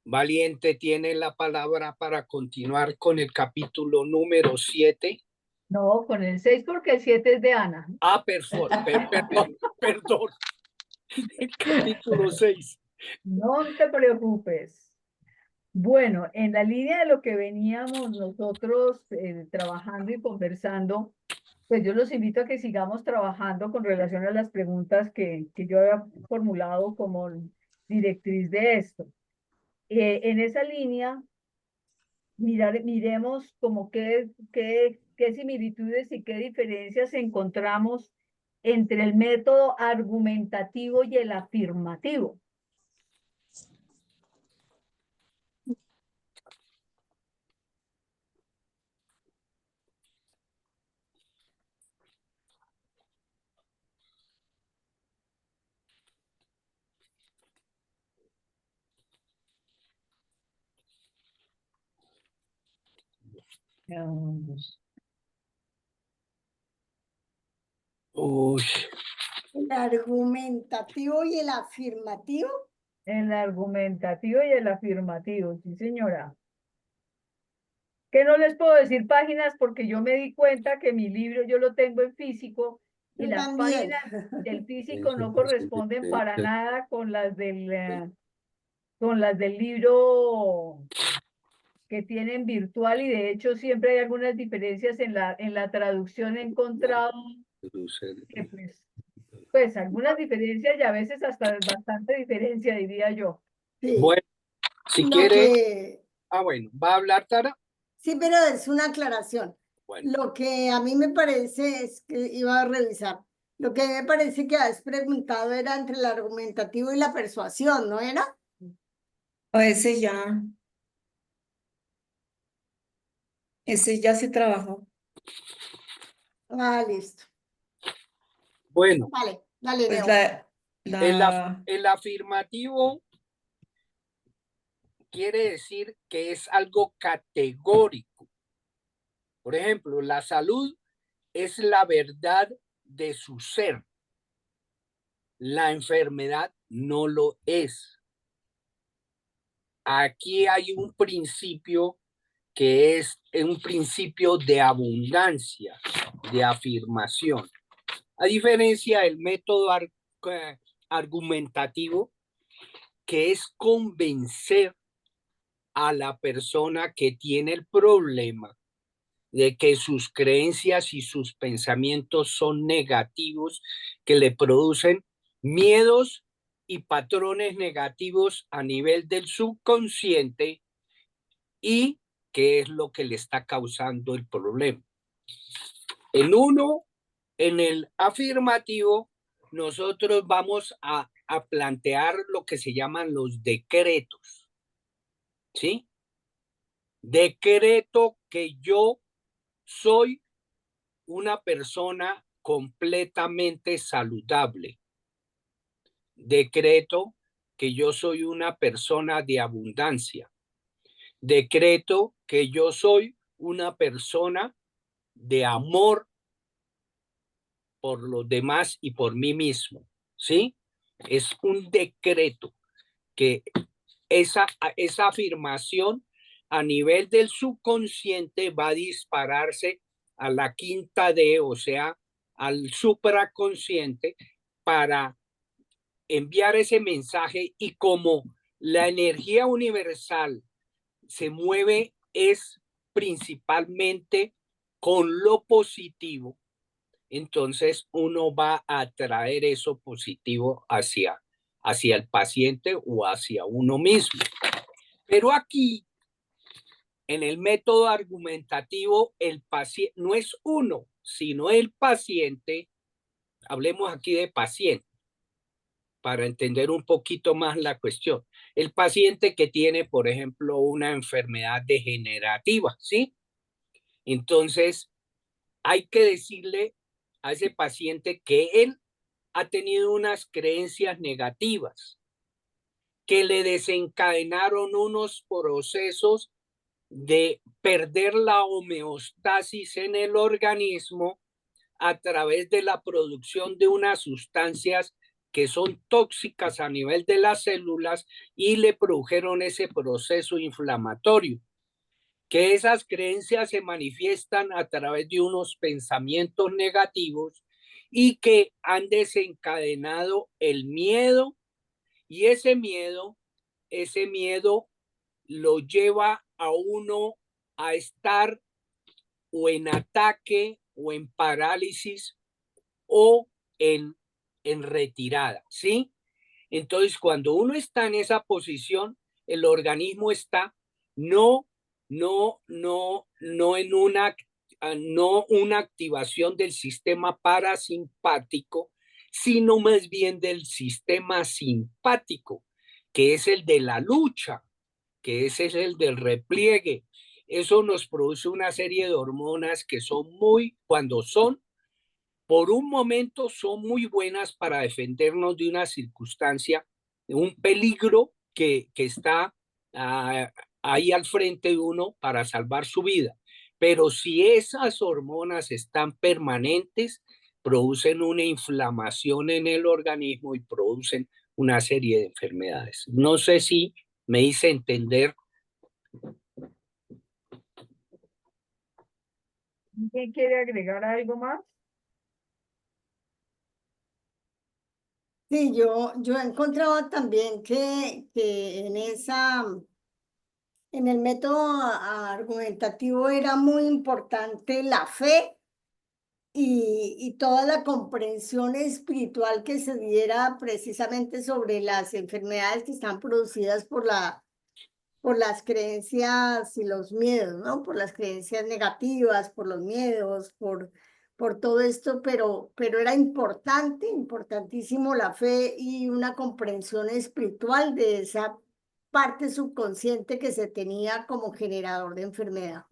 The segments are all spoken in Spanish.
Valiente tiene la palabra para continuar con el capítulo número 7. No, con el 6 porque el 7 es de Ana. Perdón, perdón. El capítulo 6. No te preocupes. Bueno, en la línea de lo que veníamos nosotros trabajando y conversando, pues yo los invito a que sigamos trabajando con relación a las preguntas que yo había formulado como directriz de esto. En esa línea, miremos como qué similitudes y qué diferencias encontramos entre el método argumentativo y el afirmativo. Uy, El argumentativo y el afirmativo. El argumentativo y el afirmativo, sí, señora. Que no les puedo decir páginas porque yo me di cuenta que mi libro yo lo tengo en físico y Yo las también. páginas del físico no corresponden para nada con las del libro que tienen virtual, y de hecho siempre hay algunas diferencias en la traducción. He encontrado que pues algunas diferencias y a veces hasta bastante diferencia, diría yo. Sí. bueno, si Lo quiere. que... Bueno, ¿va a hablar Tara? Sí, pero es una aclaración. Bueno, Lo que a mí me parece es que iba a revisar. Lo que me parece que has preguntado era entre el argumentativo y la persuasión, ¿no era? O ese ya se trabajó. Ah, listo. bueno, Vale, dale, Pues Leo. el afirmativo quiere decir que es algo categórico. Por ejemplo, la salud es la verdad de su ser. La enfermedad no lo es. Aquí hay un principio que es un principio de abundancia, de afirmación. A diferencia del método argumentativo, que es convencer a la persona que tiene el problema de que sus creencias y sus pensamientos son negativos, que le producen miedos y patrones negativos a nivel del subconsciente, y qué es lo que le está causando el problema. En el afirmativo, nosotros vamos a plantear lo que se llaman los decretos, ¿sí? Decreto que yo soy una persona completamente saludable. Decreto que yo soy una persona de abundancia. Decreto que yo soy una persona de amor por los demás y por mí mismo, ¿sí? Es un decreto que esa afirmación a nivel del subconsciente va a dispararse a la quinta D, o sea, al supraconsciente, para enviar ese mensaje. Y como la energía universal se mueve es principalmente con lo positivo, entonces uno va a atraer eso positivo hacia el paciente o hacia uno mismo. Pero aquí, en el método argumentativo, el paciente no es uno, sino el paciente. Hablemos aquí de paciente para entender un poquito más la cuestión. El paciente que tiene, por ejemplo, una enfermedad degenerativa, ¿sí? Entonces, hay que decirle a ese paciente que él ha tenido unas creencias negativas que le desencadenaron unos procesos de perder la homeostasis en el organismo a través de la producción de unas sustancias que son tóxicas a nivel de las células y le produjeron ese proceso inflamatorio, que esas creencias se manifiestan a través de unos pensamientos negativos y que han desencadenado el miedo, y ese miedo lo lleva a uno a estar o en ataque o en parálisis o en retirada, ¿sí? Entonces, cuando uno está en esa posición, el organismo está no, no en no una activación del sistema parasimpático, sino más bien del sistema simpático, que es el de la lucha, que ese es el del repliegue. Eso nos produce una serie de hormonas que son cuando son por un momento son muy buenas para defendernos de una circunstancia, de un peligro que está ahí al frente de uno para salvar su vida. Pero si esas hormonas están permanentes, producen una inflamación en el organismo y producen una serie de enfermedades. No sé si me hice entender. ¿Quién quiere agregar algo más? Sí, yo he encontrado también que en el método argumentativo era muy importante la fe y toda la comprensión espiritual que se diera precisamente sobre las enfermedades que están producidas por las creencias y los miedos, ¿no? Por las creencias negativas, por los miedos, por todo esto, pero era importante, importantísimo la fe y una comprensión espiritual de esa parte subconsciente que se tenía como generador de enfermedad.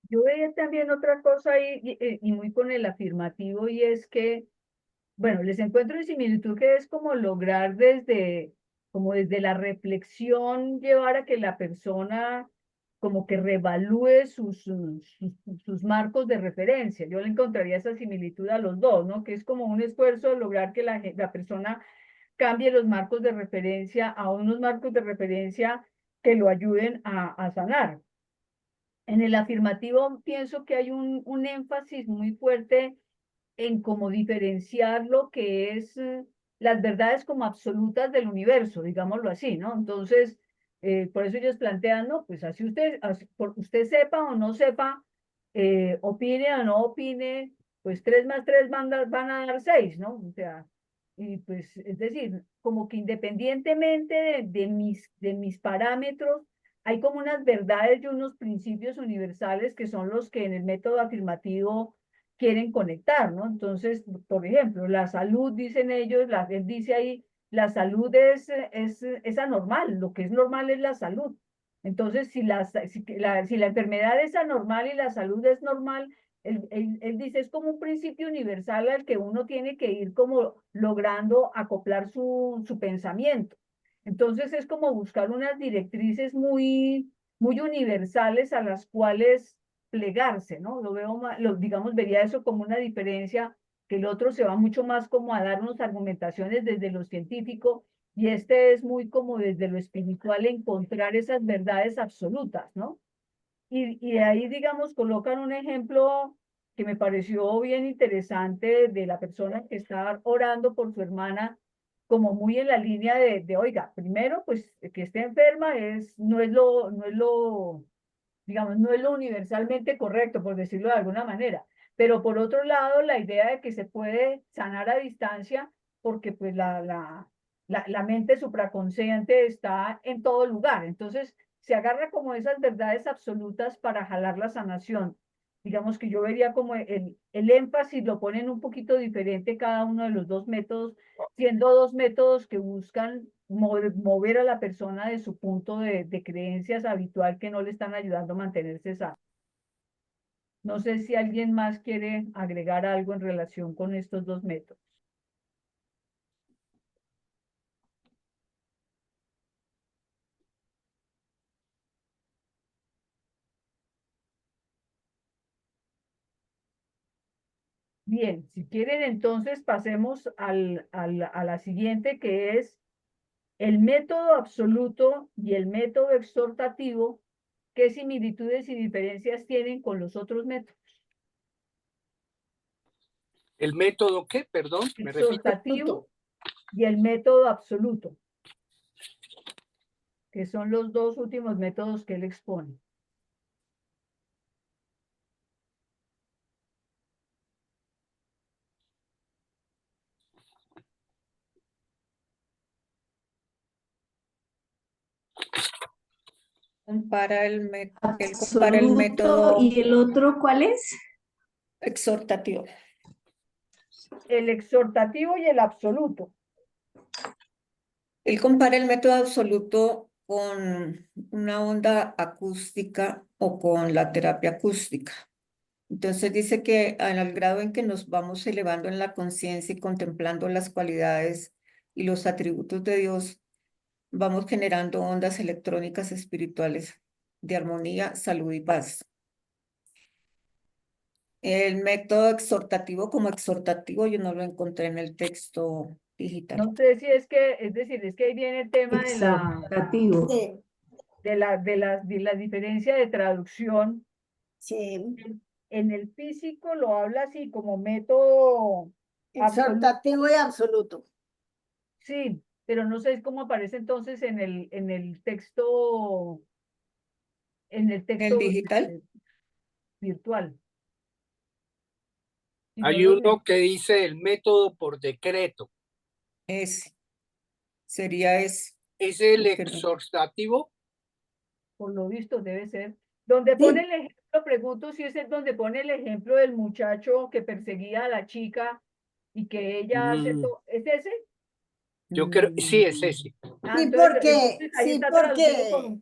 Yo veía también otra cosa ahí, y muy con el afirmativo, y es que, bueno, les encuentro en similitud que es como lograr como desde la reflexión, llevar a que la persona como que revalúe sus marcos de referencia. Yo le encontraría esa similitud a los dos, ¿no? Que es como un esfuerzo de lograr que la persona cambie los marcos de referencia a unos marcos de referencia que lo ayuden a sanar. En el afirmativo pienso que hay un énfasis muy fuerte en cómo diferenciar lo que es las verdades como absolutas del universo, digámoslo así, ¿no? Entonces, por eso ellos plantean, no, pues así usted sepa o no sepa, opine o no opine, pues 3 más 3 van a dar 6, ¿no? O sea, y pues, es decir, como que independientemente de mis parámetros, hay como unas verdades y unos principios universales que son los que en el método afirmativo quieren conectar, ¿no? Entonces, por ejemplo, la salud, dicen ellos, él dice ahí, la salud es anormal, lo que es normal es la salud. Entonces, si la enfermedad es anormal y la salud es normal, él dice, es como un principio universal al que uno tiene que ir como logrando acoplar su pensamiento. Entonces, es como buscar unas directrices muy universales a las cuales plegarse, ¿no? Lo veo más, digamos, vería eso como una diferencia, que el otro se va mucho más como a darnos argumentaciones desde lo científico y este es muy como desde lo espiritual encontrar esas verdades absolutas, ¿no? Y de ahí, digamos, colocan un ejemplo que me pareció bien interesante de la persona que está orando por su hermana, como muy en la línea oiga, primero, pues que esté enferma digamos, no es lo universalmente correcto, por decirlo de alguna manera. Pero por otro lado, la idea de que se puede sanar a distancia, porque pues la mente supraconsciente está en todo lugar. Entonces, se agarra como esas verdades absolutas para jalar la sanación. Digamos que yo vería como el énfasis lo ponen un poquito diferente cada uno de los dos métodos, siendo dos métodos que buscan mover a la persona de su punto de creencias habitual que no le están ayudando a mantenerse sano. No sé si alguien más quiere agregar algo en relación con estos dos métodos. Bien, si quieren entonces pasemos a la siguiente, que es el método absoluto y el método exhortativo. ¿Qué similitudes y diferencias tienen con los otros métodos? ¿El método qué? Perdón, ¿me repite? Exhortativo y el método absoluto, que son los dos últimos métodos que él expone. Él compara el Absoluto. método ¿Y el otro cuál es? exhortativo. El exhortativo y el absoluto. Él compara el método absoluto con una onda acústica o con la terapia acústica. Entonces dice que al grado en que nos vamos elevando en la conciencia y contemplando las cualidades y los atributos de Dios, vamos generando ondas electrónicas espirituales de armonía, salud y paz. El método exhortativo como exhortativo yo no lo encontré en el texto digital. No sé si es que, es decir, es que ahí viene el tema Exhortativo. Sí, de la diferencia de traducción. sí. En el físico lo habla así como método absoluto, Exhortativo y absoluto. sí, pero no sé cómo aparece entonces en el ¿En el texto digital? virtual. Si no Hay lo sé, uno que dice el método por decreto. Ese. Sería ese. ¿Es el Porque no. exhortativo? por lo visto debe ser. Donde pone Sí, el ejemplo, pregunto si es el donde pone el ejemplo del muchacho que perseguía a la chica y que ella hace Mm, todo. ¿Es ese? yo creo, sí, es Mm, ese. Ah, entonces ahí está traducido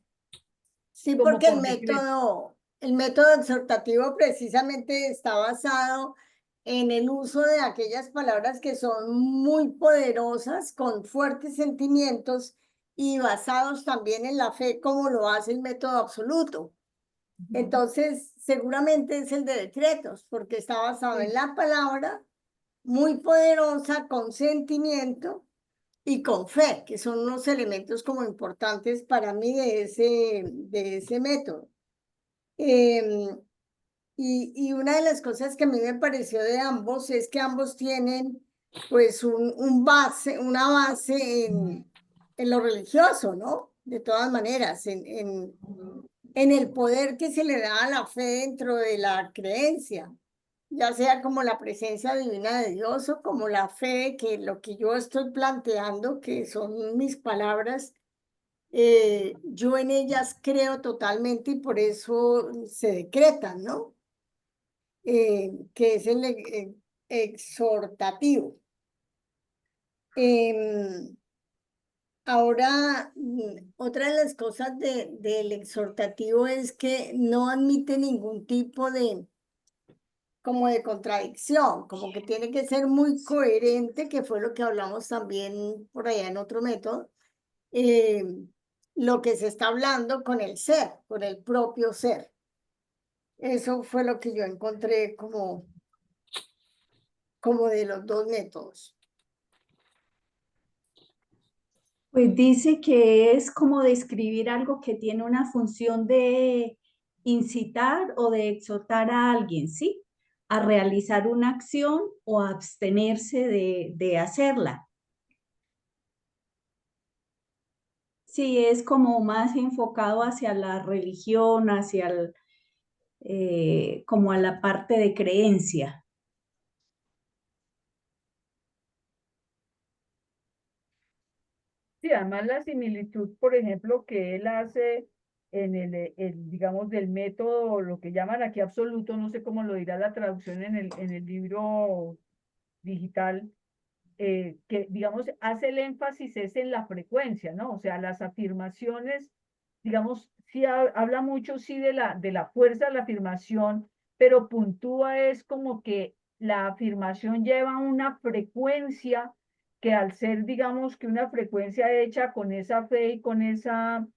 sí, como porque por decreto. el método exhortativo precisamente está basado en el uso de aquellas palabras que son muy poderosas, con fuertes sentimientos y basados también en la fe, como lo hace el método absoluto. Entonces, seguramente es el de decretos, porque está basado en Sí. la palabra, muy poderosa, con sentimiento y con fe, que son unos elementos como importantes para mí de ese método. Em, y una de las cosas que a mí me pareció de ambos es que ambos tienen pues una base en lo religioso, ¿no? De todas maneras, en el poder que se le da a la fe dentro de la creencia, ya sea como la presencia divina de Dios o como la fe que lo que yo estoy planteando, que son mis palabras, yo en ellas creo totalmente y por eso se decretan, ¿no? Que es el exhortativo. Em, Ahora, otra de las cosas del exhortativo es que no admite ningún tipo como de contradicción, como que tiene que ser muy coherente, que fue lo que hablamos también por allá en otro método, eh, lo que se está hablando con el ser, con el propio ser. Eso fue lo que yo encontré como de los dos métodos. Pues dice que es como describir algo que tiene una función de incitar o de exhortar a alguien, ¿sí? A realizar una acción o a abstenerse de hacerla. Sí, es como más enfocado hacia la religión, hacia como a la parte de creencia. Sí, además la similitud, por ejemplo, que él hace en digamos, del método, lo que llaman aquí absoluto, no sé cómo lo dirá la traducción en el libro digital, que, digamos, hace el énfasis es en la frecuencia, ¿no? O sea, las afirmaciones, digamos, sí habla mucho, sí, de la fuerza de la afirmación, pero puntúa es como que la afirmación lleva una frecuencia que al ser, digamos, que una frecuencia hecha con esa fe y con esa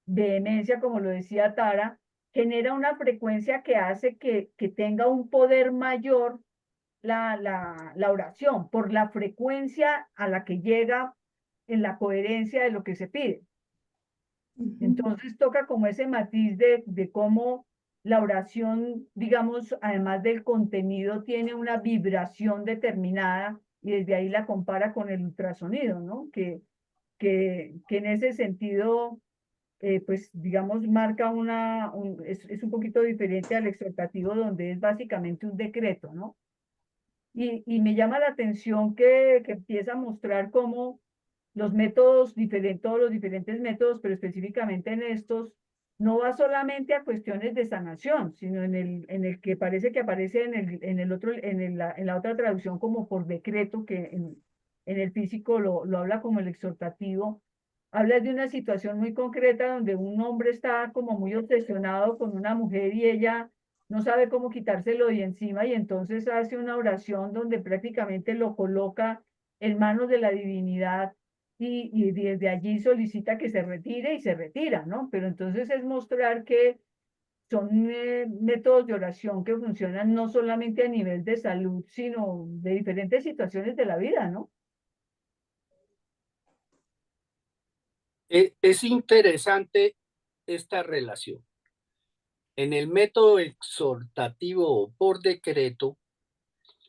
vehemencia, como lo decía Tara, genera una frecuencia que hace que tenga un poder mayor la oración, por la frecuencia a la que llega en la coherencia de lo que se pide. Entonces toca como ese matiz de cómo la oración, digamos, además del contenido, tiene una vibración determinada y desde ahí la compara con el ultrasonido, ¿no? Que en ese sentido, pues, digamos, marca es un poquito diferente al exhortativo, donde es básicamente un decreto, ¿no? Y me llama la atención que empieza a mostrar cómo los métodos diferentes, todos los diferentes métodos, pero específicamente en estos, no va solamente a cuestiones de sanación, sino en el que parece que aparece en el otro, en la otra traducción como por decreto, que en el físico lo habla como el exhortativo. Habla de una situación muy concreta donde un hombre está como muy obsesionado con una mujer y ella no sabe cómo quitárselo de encima y entonces hace una oración donde prácticamente lo coloca en manos de la divinidad y desde allí solicita que se retire y se retira, ¿no? Pero entonces es mostrar que son métodos de oración que funcionan no solamente a nivel de salud, sino de diferentes situaciones de la vida, ¿no? Es interesante esta relación. En el método exhortativo o por decreto,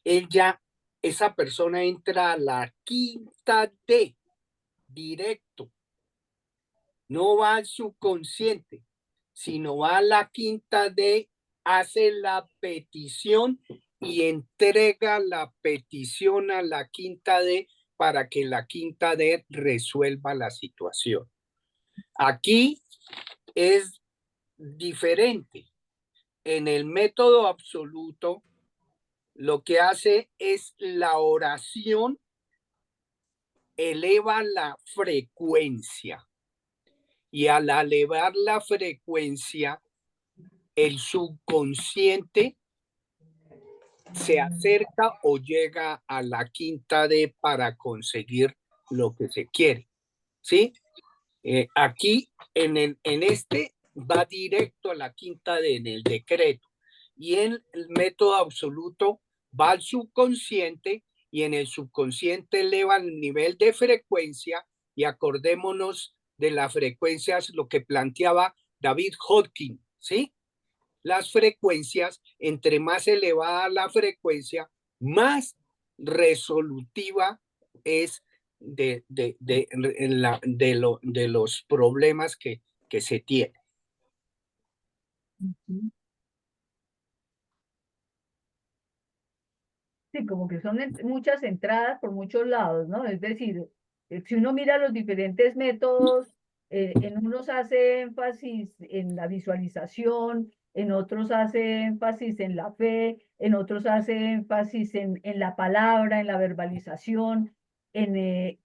esa persona entra a la quinta D, directo. No va al subconsciente, sino va a la quinta D, hace la petición y entrega la petición a la quinta D para que la quinta D resuelva la situación. Aquí es diferente. En el método absoluto, lo que hace es la oración eleva la frecuencia y al elevar la frecuencia, el subconsciente se acerca o llega a la quinta D para conseguir lo que se quiere. ¿Sí? Aquí en este va directo a la quinta D en el decreto y en el método absoluto va al subconsciente y en el subconsciente eleva el nivel de frecuencia y acordémonos de las frecuencias, lo que planteaba David Hodgkin, ¿sí? Las frecuencias, entre más elevada la frecuencia, más resolutiva es de los problemas que se tienen. Sí, como que son muchas entradas por muchos lados, ¿no? Es decir, si uno mira los diferentes métodos, en unos hace énfasis en la visualización, en otros hace énfasis en la fe, en otros hace énfasis en la palabra, en la verbalización. En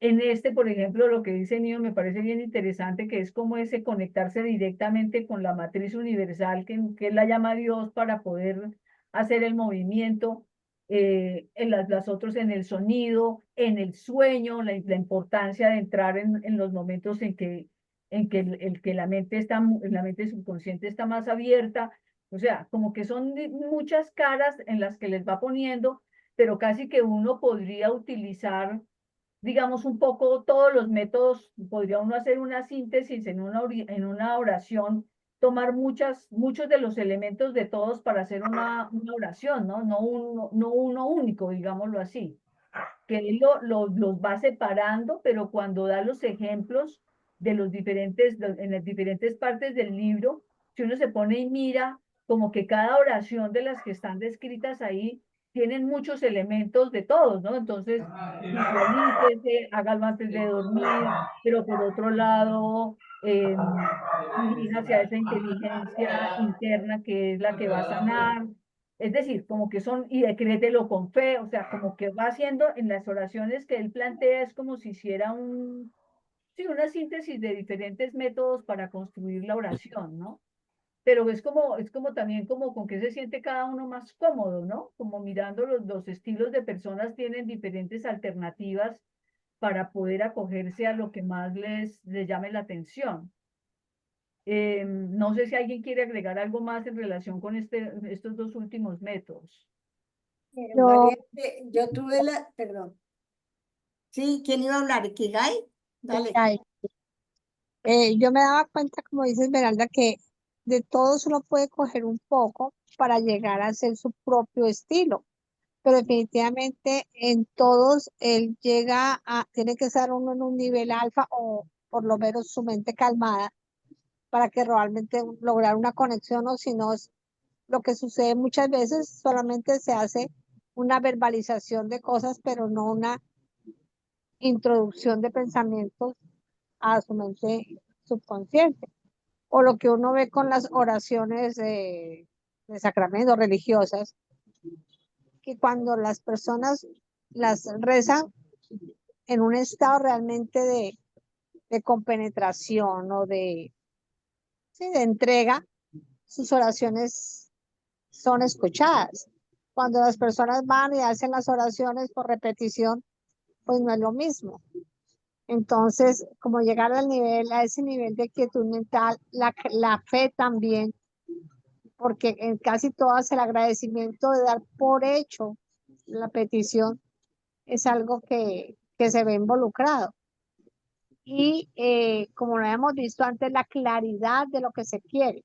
este, por ejemplo, lo que dice Nio me parece bien interesante, que es como ese conectarse directamente con la matriz universal, que él la llama Dios para poder hacer el movimiento en las otros en el sonido, en el sueño, la importancia de entrar en los momentos en que, que la mente subconsciente está más abierta. O sea, como que son muchas caras en las que les va poniendo, pero casi que uno podría utilizar, digamos, un poco todos los métodos, podría uno hacer una síntesis en una oración, tomar muchos de los elementos de todos para hacer una oración, ¿no? No uno único, digámoslo así, que él los va separando, pero cuando da los ejemplos de en las diferentes partes del libro, si uno se pone y mira, como que cada oración de las que están descritas ahí tienen muchos elementos de todos, ¿no? Entonces, visualícese, hágalo antes de dormir, pero por otro lado, dirija hacia esa inteligencia interna que es la que va a sanar. Es decir, como que son, y decrételo con fe, o sea, como que va haciendo en las oraciones que él plantea, es como si hiciera sí, una síntesis de diferentes métodos para construir la oración, ¿no? Pero es como también como con qué se siente cada uno más cómodo, ¿no? Como mirando los estilos de personas tienen diferentes alternativas para poder acogerse a lo que más les llame la atención. No sé si alguien quiere agregar algo más en relación con estos dos últimos métodos. Yo, María, yo tuve perdón. Sí, ¿quién iba a hablar? ¿Ikigai? Dale. ay, yo me daba cuenta, como dice Esmeralda, que de todos uno puede coger un poco para llegar a hacer su propio estilo, pero definitivamente en todos él tiene que estar uno en un nivel alfa o por lo menos su mente calmada para que realmente lograr una conexión, o si no, lo que sucede muchas veces solamente se hace una verbalización de cosas, pero no una introducción de pensamientos a su mente subconsciente. O lo que uno ve con las oraciones de sacramento religiosas, que cuando las personas las rezan en un estado realmente de compenetración o sí, de entrega, sus oraciones son escuchadas. Cuando las personas van y hacen las oraciones por repetición, pues no es lo mismo. Entonces, como llegar a ese nivel de quietud mental, la fe también, porque en casi todas el agradecimiento de dar por hecho la petición es algo que se ve involucrado. Y como lo habíamos visto antes, la claridad de lo que se quiere,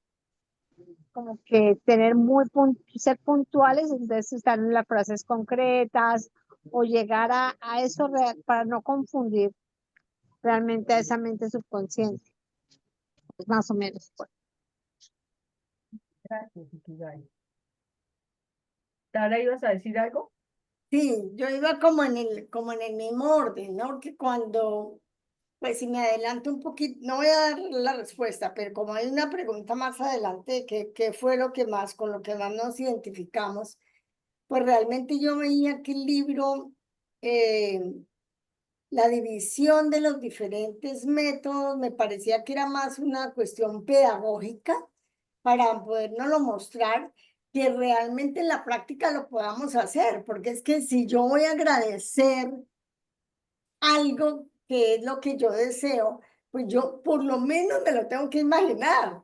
como que tener ser puntuales, entonces estar en las frases concretas o llegar a eso para no confundir realmente a esa mente subconsciente, pues más o menos. Pues. Gracias, Ikigai. Tara, ¿ibas a decir algo? Sí, yo iba como en el mismo orden, ¿no? Que cuando, pues si me adelanto un poquito, no voy a dar la respuesta, pero como hay una pregunta más adelante, ¿qué fue lo que más, con lo que más nos identificamos? Pues realmente yo veía que el libro, eh, la división de los diferentes métodos, me parecía que era más una cuestión pedagógica para podernoslo mostrar, que realmente en la práctica lo podamos hacer, porque es que si yo voy a agradecer algo que es lo que yo deseo, pues yo por lo menos me lo tengo que imaginar,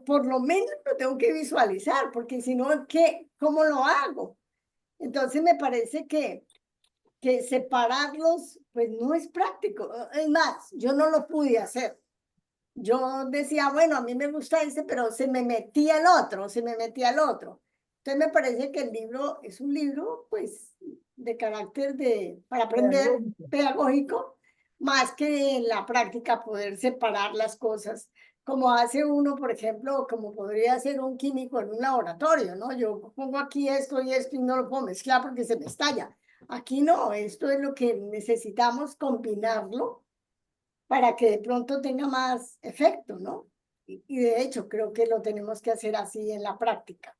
por lo menos lo tengo que visualizar, porque si no, ¿cómo lo hago? Entonces me parece que separarlos, pues no es práctico. Es más, yo no lo pude hacer. Yo decía, bueno, a mí me gusta este, pero se me metía el otro, se me metía el otro. Entonces me parece que el libro es un libro, pues, de carácter para aprender, pedagógico, más que en la práctica poder separar las cosas, como hace uno, por ejemplo, como podría hacer un químico en un laboratorio, ¿no? Yo pongo aquí esto y no lo puedo mezclar porque se me estalla. Aquí no, esto es lo que necesitamos combinarlo para que de pronto tenga más efecto, ¿no? Y de hecho creo que lo tenemos que hacer así en la práctica.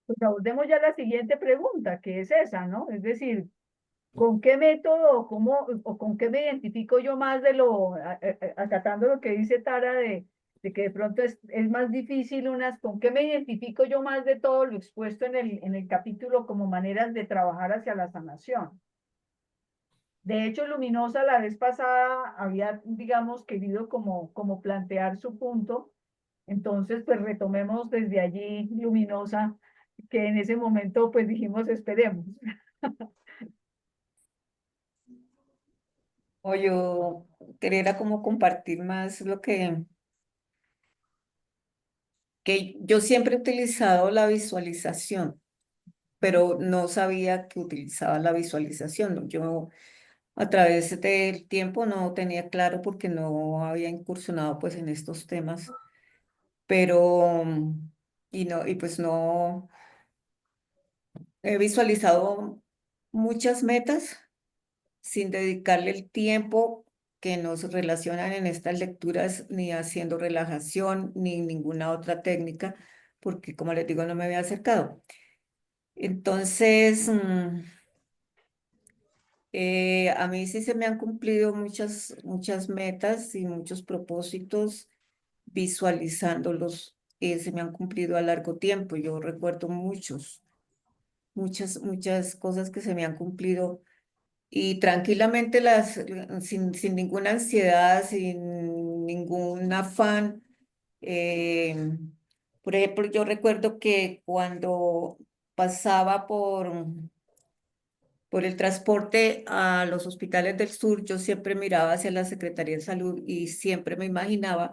Pues abordemos ya la siguiente pregunta, que es esa, ¿no? Es decir, ¿con qué método o con qué me identifico yo más acatando lo que dice Tara de que de pronto es más difícil con qué me identifico yo más de todo lo expuesto en el capítulo como maneras de trabajar hacia la sanación? De hecho, Luminosa la vez pasada había, digamos, querido como plantear su punto. Entonces, pues retomemos desde allí, Luminosa, que en ese momento pues dijimos esperemos. O yo quería como compartir más lo que yo siempre he utilizado la visualización, pero no sabía que utilizaba la visualización, ¿no? Yo a través del tiempo no tenía claro porque no había incursionado pues en estos temas, pero y pues no he visualizado muchas metas sin dedicarle el tiempo que nos relacionan en estas lecturas, ni haciendo relajación, ni ninguna otra técnica, porque como les digo, no me había acercado. Entonces, a mí sí se me han cumplido muchas metas y muchos propósitos visualizándolos. Se me han cumplido a largo tiempo. Yo recuerdo muchas cosas que se me han cumplido y tranquilamente sin ninguna ansiedad, sin ningún afán. Por ejemplo, yo recuerdo que cuando pasaba por el transporte a los hospitales del sur, yo siempre miraba hacia la Secretaría de Salud y siempre me imaginaba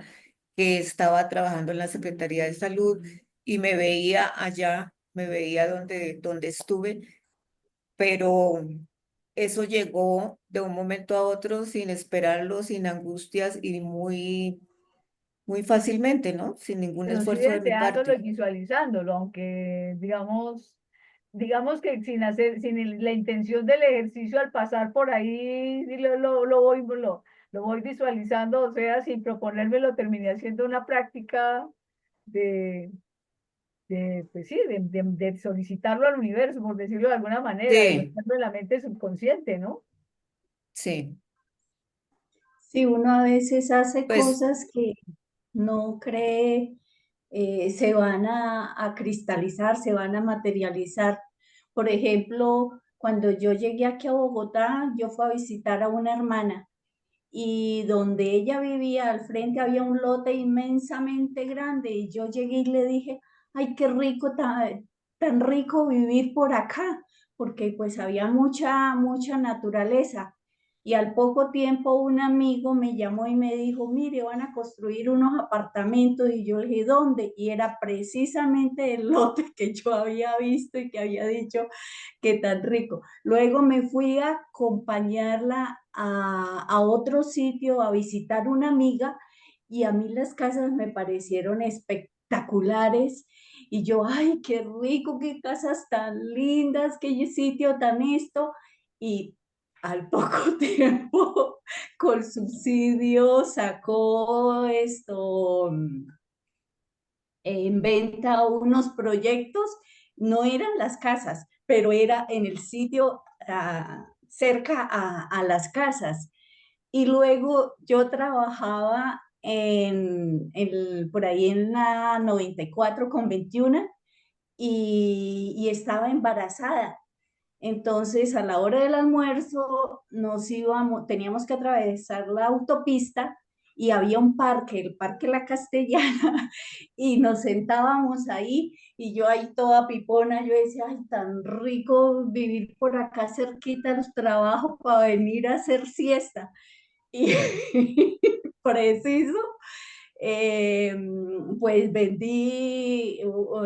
que estaba trabajando en la Secretaría de Salud y me veía allá, me veía donde estuve, pero eso llegó de un momento a otro sin esperarlo, sin angustias y muy fácilmente, ¿no? Sin ningún Pero sí esfuerzo de mi deseándolo y parte. visualizándolo, aunque digamos que sin hacer, la intención del ejercicio al pasar por ahí, sí lo voy visualizando, o sea, sin proponerme lo terminé haciendo una práctica de, pues sí, de solicitarlo al universo, por decirlo de alguna manera, de Sí, meterlo en la mente subconsciente, ¿no? sí, Si uno a veces hace pues cosas que no cree, se van a cristalizar, se van a materializar. Por ejemplo, cuando yo llegué aquí a Bogotá, yo fui a visitar a una hermana y donde ella vivía al frente había un lote inmensamente grande y yo llegué y le dije, ay, qué rico, tan rico vivir por acá, porque pues había mucha naturaleza. Y al poco tiempo un amigo me llamó y me dijo, mire, van a construir unos apartamentos. Y yo le dije, ¿dónde? Y era precisamente el lote que yo había visto y que había dicho que tan rico. Luego me fui a acompañarla a otro sitio, a visitar una amiga, y a mí las casas me parecieron espectaculares. Y yo, ay, qué rico, qué casas tan lindas, qué sitio tan esto. Y al poco tiempo, con subsidio, sacó esto en venta unos proyectos, no eran las casas, pero era en el sitio cerca a las casas. Y luego yo trabajaba por ahí en la 94 con 21 y estaba embarazada. Entonces, a la hora del almuerzo teníamos que atravesar la autopista y había un parque, el Parque La Castellana, y nos sentábamos ahí y yo ahí toda pipona, yo decía, ay, tan rico vivir por acá cerquita del trabajo para venir a hacer siesta. Y preciso, eh, pues vendí uno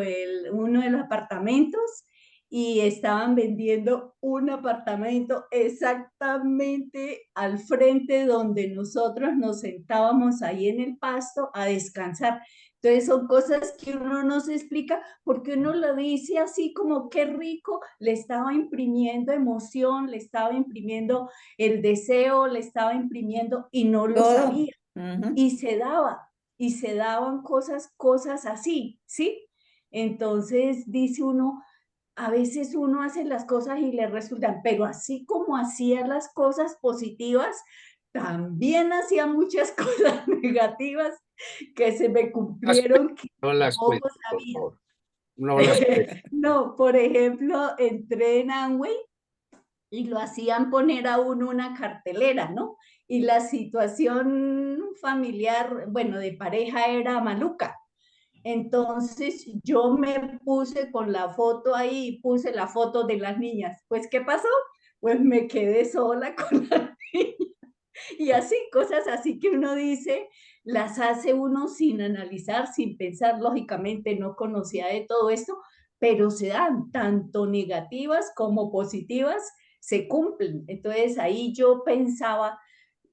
de los apartamentos y estaban vendiendo un apartamento exactamente al frente donde nosotros nos sentábamos ahí en el pasto a descansar. Entonces son cosas que uno no se explica porque uno lo dice así como qué rico, le estaba imprimiendo emoción, le estaba imprimiendo el deseo, le estaba imprimiendo y no lo todo. sabía Ujú. y se daban cosas así, ¿sí? Entonces dice uno, a veces uno hace las cosas y le resultan, pero así como hacía las cosas positivas, también hacía muchas cosas negativas que se me Las cuentes, cumplieron que no las tampoco cuentes, por sabía. favor. No las cuentes. No, por ejemplo, entré en Amway y lo hacían poner a uno una cartelera, ¿no? Y la situación familiar, bueno, de pareja era maluca. Entonces yo me puse con la foto ahí, puse la foto de las niñas. Pues, ¿qué pasó? Pues me quedé sola con las niñas. Y así, cosas así que uno dice, las hace uno sin analizar, sin pensar, lógicamente no conocía de todo esto, pero se dan tanto negativas como positivas, se cumplen. Entonces ahí yo pensaba,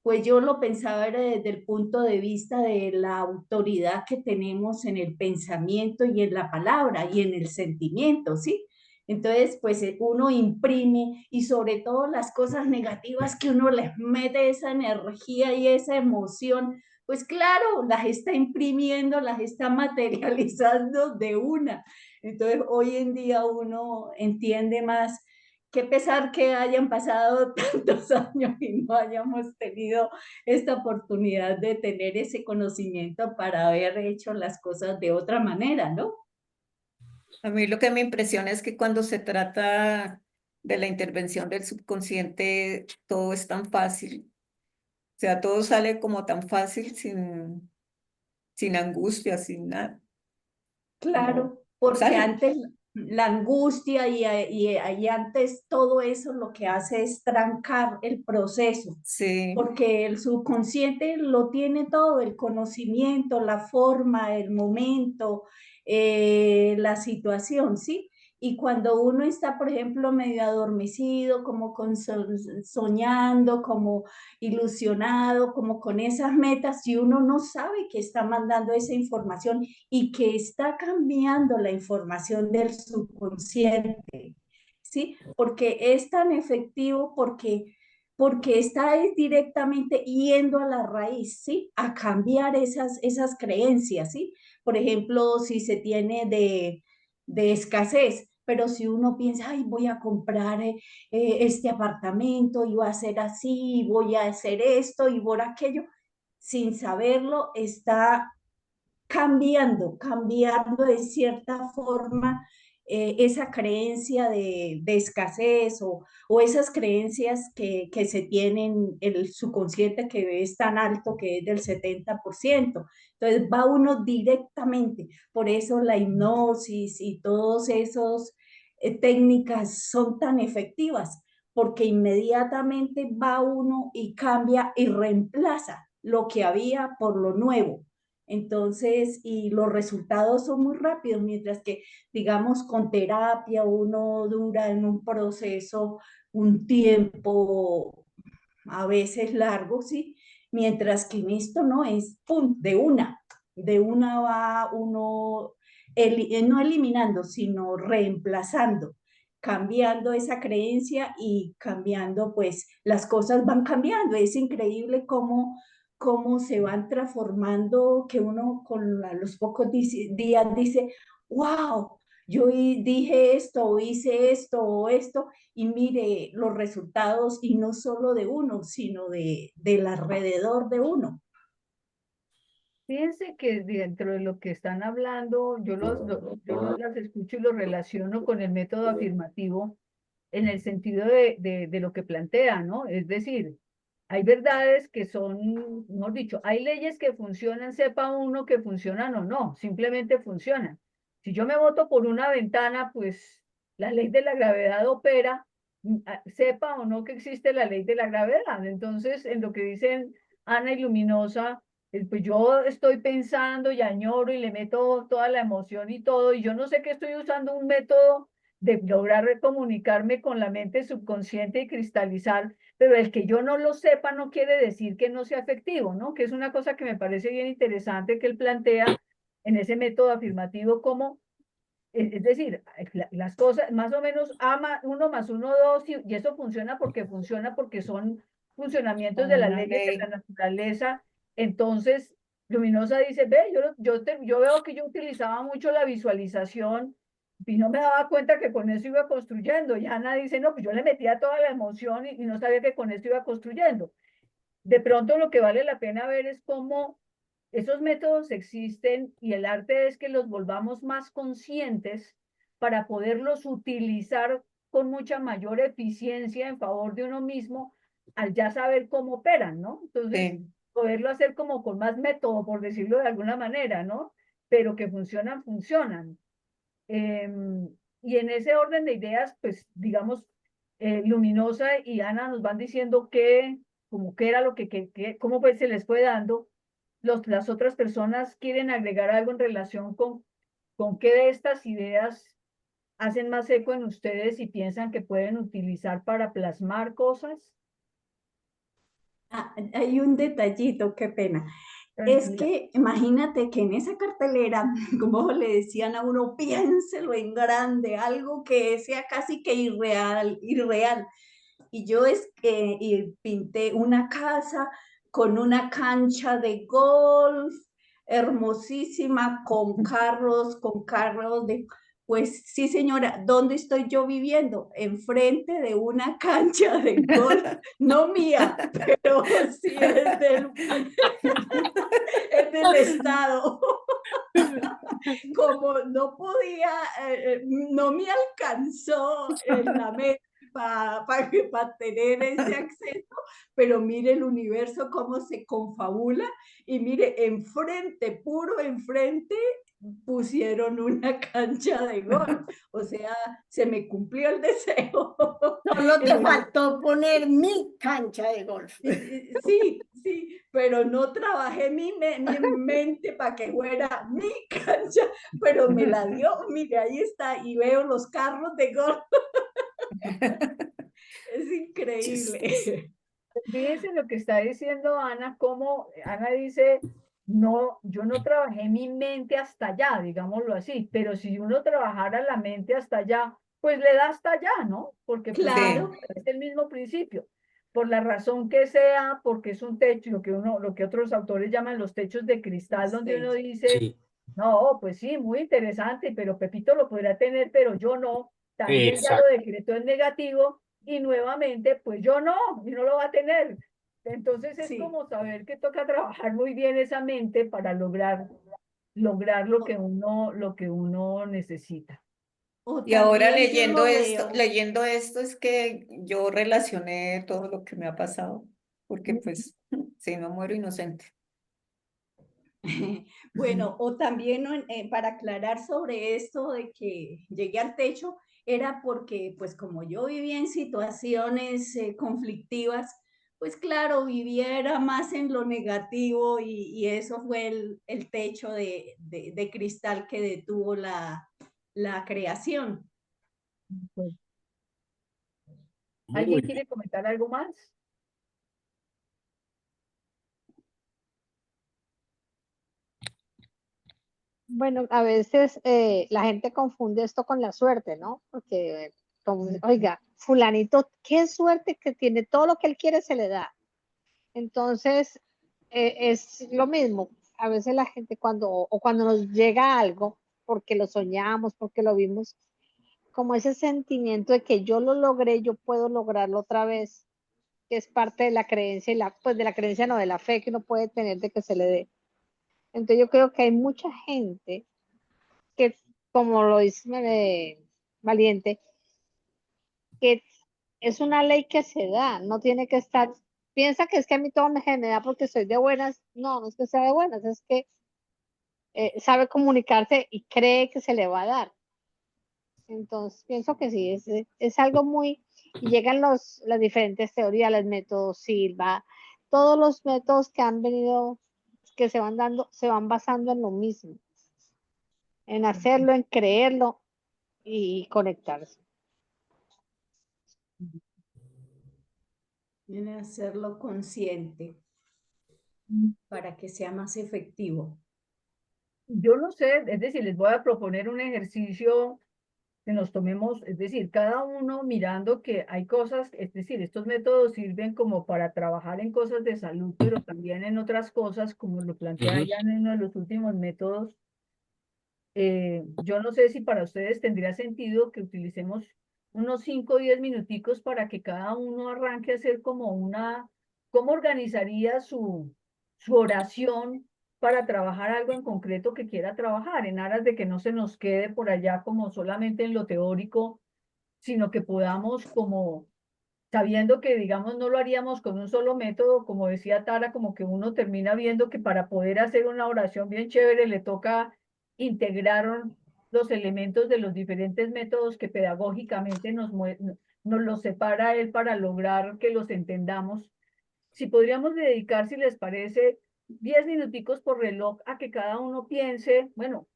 pues yo lo pensaba era desde el punto de vista de la autoridad que tenemos en el pensamiento y en la palabra y en el sentimiento, ¿sí? Entonces, pues uno imprime y sobre todo las cosas negativas que uno les mete esa energía y esa emoción, pues claro, las está imprimiendo, las está materializando de una. Entonces, hoy en día uno entiende más. Qué pesar que hayan pasado tantos años y no hayamos tenido esta oportunidad de tener ese conocimiento para haber hecho las cosas de otra manera, ¿no? A mí lo que me impresiona es que cuando se trata de la intervención del subconsciente, todo es tan fácil. O sea, todo sale como tan fácil, sin angustia, sin nada. Como Claro, porque sale. antes la angustia y antes todo eso lo que hace es trancar el proceso, Sí, porque el subconsciente lo tiene todo, el conocimiento, la forma, el momento, la situación, ¿sí? Y cuando uno está, por ejemplo, medio adormecido, como soñando, como ilusionado, como con esas metas, y uno no sabe que está mandando esa información y que está cambiando la información del subconsciente, ¿sí? Porque es tan efectivo, porque está directamente yendo a la raíz, ¿sí? A cambiar esas creencias, ¿sí? Por ejemplo, si se tiene de escasez, pero si uno piensa, ay, voy a comprar este apartamento y va a ser así, y voy a hacer esto y por aquello, sin saberlo, está cambiando de cierta forma esa creencia de escasez o esas creencias que se tienen, el subconsciente que es tan alto que es del 70%. Entonces va uno directamente, por eso la hipnosis y todos esos técnicas son tan efectivas, porque inmediatamente va uno y cambia y reemplaza lo que había por lo nuevo. Entonces, y los resultados son muy rápidos, mientras que, digamos, con terapia uno dura en un proceso un tiempo a veces largo, ¿sí? Mientras que en esto no es, ¡pum!, de una va uno, no eliminando, sino reemplazando, cambiando esa creencia y cambiando, pues las cosas van cambiando. Es increíble cómo se van transformando, que uno con los pocos días dice, wow, yo dije esto, o hice esto, o esto, y mire los resultados, y no solo de uno, sino del alrededor de uno. Fíjense que dentro de lo que están hablando, las escucho y los relaciono con el método afirmativo en el sentido de lo que plantea, ¿no? Es decir, hay verdades que son, mejor dicho, hay leyes que funcionan, sepa uno que funcionan o no, simplemente funcionan. Si yo me boto por una ventana, pues la ley de la gravedad opera, sepa o no que existe la ley de la gravedad. Entonces, en lo que dicen Ana y Luminosa, pues yo estoy pensando y añoro y le meto toda la emoción y todo, y yo no sé que estoy usando un método de lograr comunicarme con la mente subconsciente y cristalizar, pero el que yo no lo sepa no quiere decir que no sea efectivo, ¿no? Que es una cosa que me parece bien interesante que él plantea en ese método afirmativo, como, es decir, las cosas, más o menos, ama uno más uno, dos, y eso funciona porque son funcionamientos de las una leyes de la ley. naturaleza. Entonces, Luminosa dice, ve, yo veo que yo utilizaba mucho la visualización y no me daba cuenta que con eso iba construyendo. Y Ana dice, no, pues yo le metía toda la emoción y no sabía que con esto iba construyendo. De pronto lo que vale la pena ver es cómo esos métodos existen y el arte es que los volvamos más conscientes para poderlos utilizar con mucha mayor eficiencia en favor de uno mismo al ya saber cómo operan, ¿no? Entonces, Sí. poderlo hacer como con más método, por decirlo de alguna manera, ¿no? Pero que funcionan, funcionan. Y en ese orden de ideas, pues, digamos, Luminosa y Ana nos van diciendo como qué era lo cómo pues se les fue dando. Las otras personas quieren agregar algo en relación con qué de estas ideas hacen más eco en ustedes y piensan que pueden utilizar para plasmar cosas. Ah, hay un detallito, qué pena. Es Tranquila. que imagínate que en esa cartelera, como le decían a uno, piénselo en grande, algo que sea casi que irreal. Y yo y pinté una casa con una cancha de golf hermosísima, con carros de... Pues sí, señora, ¿dónde estoy yo viviendo? Enfrente de una cancha de golf, no mía, pero sí es es del Estado. Como no podía, no me alcanzó en la mente para tener ese acceso, pero mire el universo cómo se confabula y mire, enfrente, puro enfrente, pusieron una cancha de golf. O sea, se me cumplió el deseo. Solo te El uni- faltó poner mi cancha de golf. Sí, sí, pero no trabajé mi mente para que fuera mi cancha, pero me la dio, mire, ahí está, y veo los carros de golf. Es increíble. Fíjense lo que está diciendo Ana, como Ana dice, no, yo no trabajé mi mente hasta allá, digámoslo así, pero si uno trabajara la mente hasta allá, pues le da hasta allá, ¿no? Porque pues, Claro. es el mismo principio. Por la razón que sea, porque es un techo, lo que otros autores llaman los techos de cristal, donde uno dice, Sí, no, pues sí, muy interesante, pero Pepito lo podrá tener, pero yo no. También ya lo exacto. decretó en negativo y nuevamente, pues yo no, y no lo va a tener. Entonces es Sí. como saber que toca trabajar muy bien esa mente para lograr lo que uno necesita. O Y ahora también yo lo veo. leyendo esto es que yo relacioné todo lo que me ha pasado, porque pues si no muero inocente. Bueno, o también para aclarar sobre esto de que llegué al techo, era porque, pues como yo vivía en situaciones conflictivas, pues claro, viviera más en lo negativo y eso fue el techo de cristal que detuvo la creación. Pues, Muy ¿alguien bien. quiere comentar algo más? Bueno, a veces la gente confunde esto con la suerte, ¿no? Porque, oiga, fulanito, qué suerte que tiene, todo lo que él quiere se le da. Entonces, es lo mismo. A veces la gente cuando nos llega algo, porque lo soñamos, porque lo vimos, como ese sentimiento de que yo lo logré, yo puedo lograrlo otra vez, que es parte de la creencia, pues de la creencia no, de la fe que uno puede tener de que se le dé. Entonces yo creo que hay mucha gente que, como lo dice Valiente, que es una ley que se da, no tiene que estar, piensa que es que a mí todo me da porque soy de buenas, no, no es que sea de buenas, es que sabe comunicarse y cree que se le va a dar. Entonces, pienso que sí, es algo muy, y llegan las diferentes teorías, los métodos Silva, todos los métodos que han venido, que se van dando, se van basando en lo mismo, en hacerlo, en creerlo y conectarse. En hacerlo consciente para que sea más efectivo. Yo no sé, es decir, les voy a proponer un ejercicio que nos tomemos, es decir, cada uno mirando que hay cosas, es decir, estos métodos sirven como para trabajar en cosas de salud, pero también en otras cosas, como lo plantea Ujú. ya en uno de los últimos métodos. Yo no sé si para ustedes tendría sentido que utilicemos unos 5 o 10 minuticos para que cada uno arranque a hacer como ¿cómo organizaría su oración para trabajar algo en concreto que quiera trabajar, en aras de que no se nos quede por allá como solamente en lo teórico, sino que podamos como, sabiendo que digamos no lo haríamos con un solo método, como decía Tara, como que uno termina viendo que para poder hacer una oración bien chévere le toca integrar los elementos de los diferentes métodos que pedagógicamente nos los separa él para lograr que los entendamos. Si podríamos dedicar, si les parece, 10 minuticos por reloj a que cada uno piense, bueno,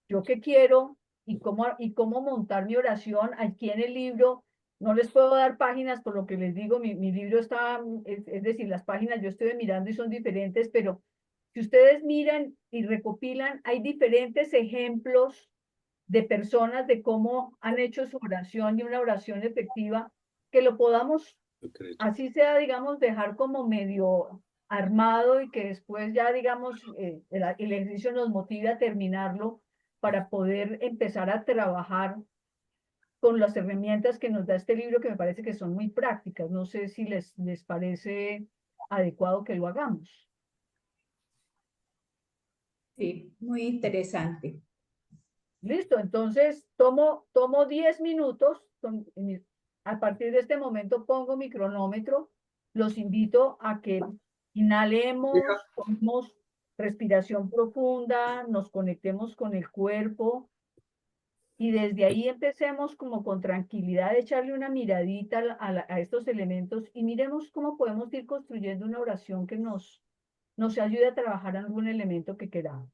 yo qué quiero y cómo montar mi oración. Aquí en el libro no les puedo dar páginas, por lo que les digo, mi libro está, es decir, las páginas yo estoy mirando y son diferentes, pero si ustedes miran y recopilan, hay diferentes ejemplos de personas de cómo han hecho su oración y una oración efectiva, que lo podamos, así sea, digamos, dejar como medio armado y que después ya, digamos, el ejercicio nos motive a terminarlo para poder empezar a trabajar con las herramientas que nos da este libro, que me parece que son muy prácticas. No sé si les parece adecuado que lo hagamos. Sí, muy interesante. Listo, entonces tomo 10 minutos, A partir de este momento pongo mi cronómetro. Los invito a que inhalemos, tomemos respiración profunda, nos conectemos con el cuerpo y desde ahí empecemos como con tranquilidad, echarle una miradita a estos elementos y miremos cómo podemos ir construyendo una oración que nos ayude a trabajar algún elemento que queramos.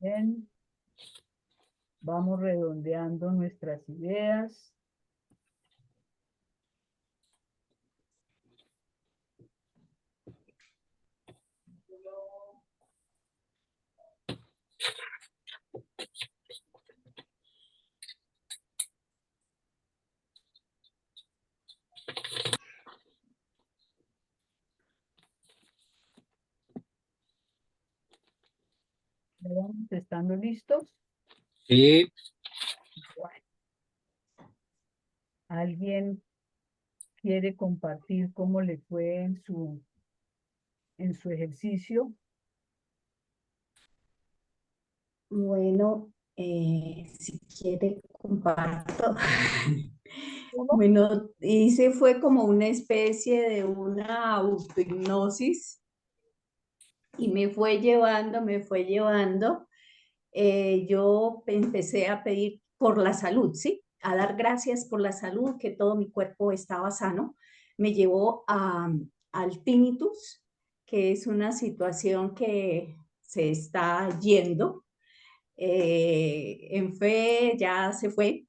Bien, vamos redondeando nuestras ideas. ¿Ya vamos estando listos? Sí, Bueno, ¿alguien quiere compartir cómo le fue en su ejercicio? Bueno, si quiere comparto. Bueno, hice fue como una especie de una autohipnosis y me fue llevando, me fue llevando. Yo empecé a pedir por la salud, ¿sí? A dar gracias por la salud, que todo mi cuerpo estaba sano. Me llevó al tinnitus, que es una situación que se está yendo. En fe ya se fue,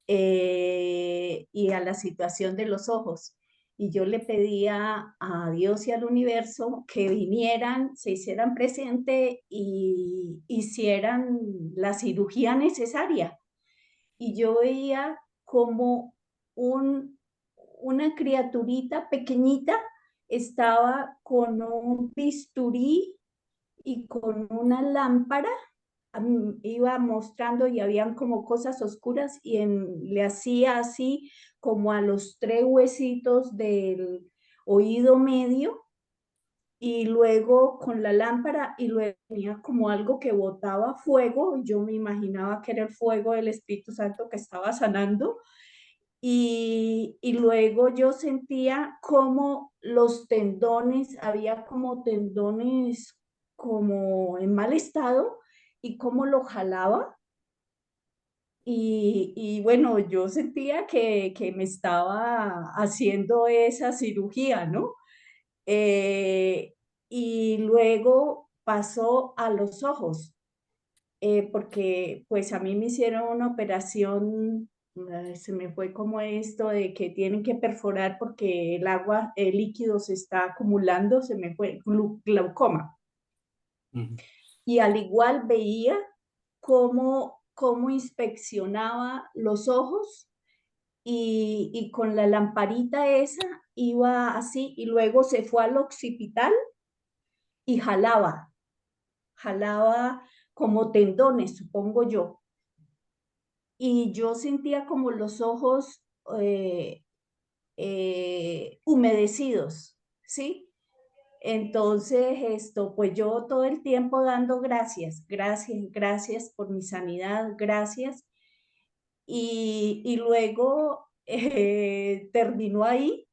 y a la situación de los ojos. Y yo le pedía a Dios y al universo que vinieran, se hicieran presente y hicieran la cirugía necesaria. Y yo veía como una criaturita pequeñita estaba con un bisturí y con una lámpara, iba mostrando y habían como cosas oscuras y le hacía así como a los 3 huesitos del oído medio y luego con la lámpara y luego tenía como algo que botaba fuego. Yo me imaginaba que era el fuego del Espíritu Santo que estaba sanando. Y luego yo sentía como los tendones, había como tendones como en mal estado y cómo lo jalaba. Y bueno, yo sentía que me estaba haciendo esa cirugía, ¿no? Eh, y luego pasó a los ojos, porque pues a mí me hicieron una operación, se me fue como esto de que tienen que perforar porque el agua, el líquido se está acumulando, se me fue glaucoma. Y al igual veía cómo inspeccionaba los ojos y con la lamparita esa iba así y luego se fue al occipital y jalaba como tendones, supongo yo. Y yo sentía como los ojos humedecidos, ¿sí? Entonces, pues yo todo el tiempo dando gracias, gracias, gracias por mi sanidad, gracias. Y luego terminó ahí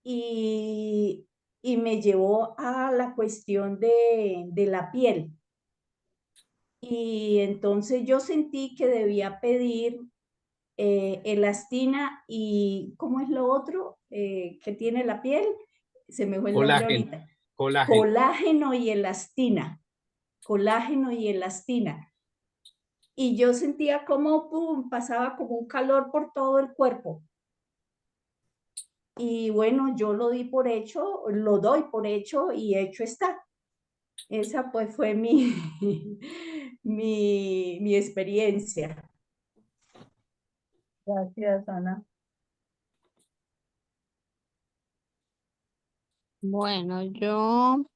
y, y me llevó a la cuestión de la piel. Y entonces yo sentí que debía pedir elastina y, ¿cómo es lo otro que tiene la piel? Se me fue el nombre colágeno, ahorita. colágeno. Colágeno y elastina. Colágeno y elastina. Y yo sentía como pum, pasaba como un calor por todo el cuerpo. Y bueno, yo lo di por hecho, lo doy por hecho y hecho está. Esa pues fue mi experiencia. Gracias, Ana. Bueno, yo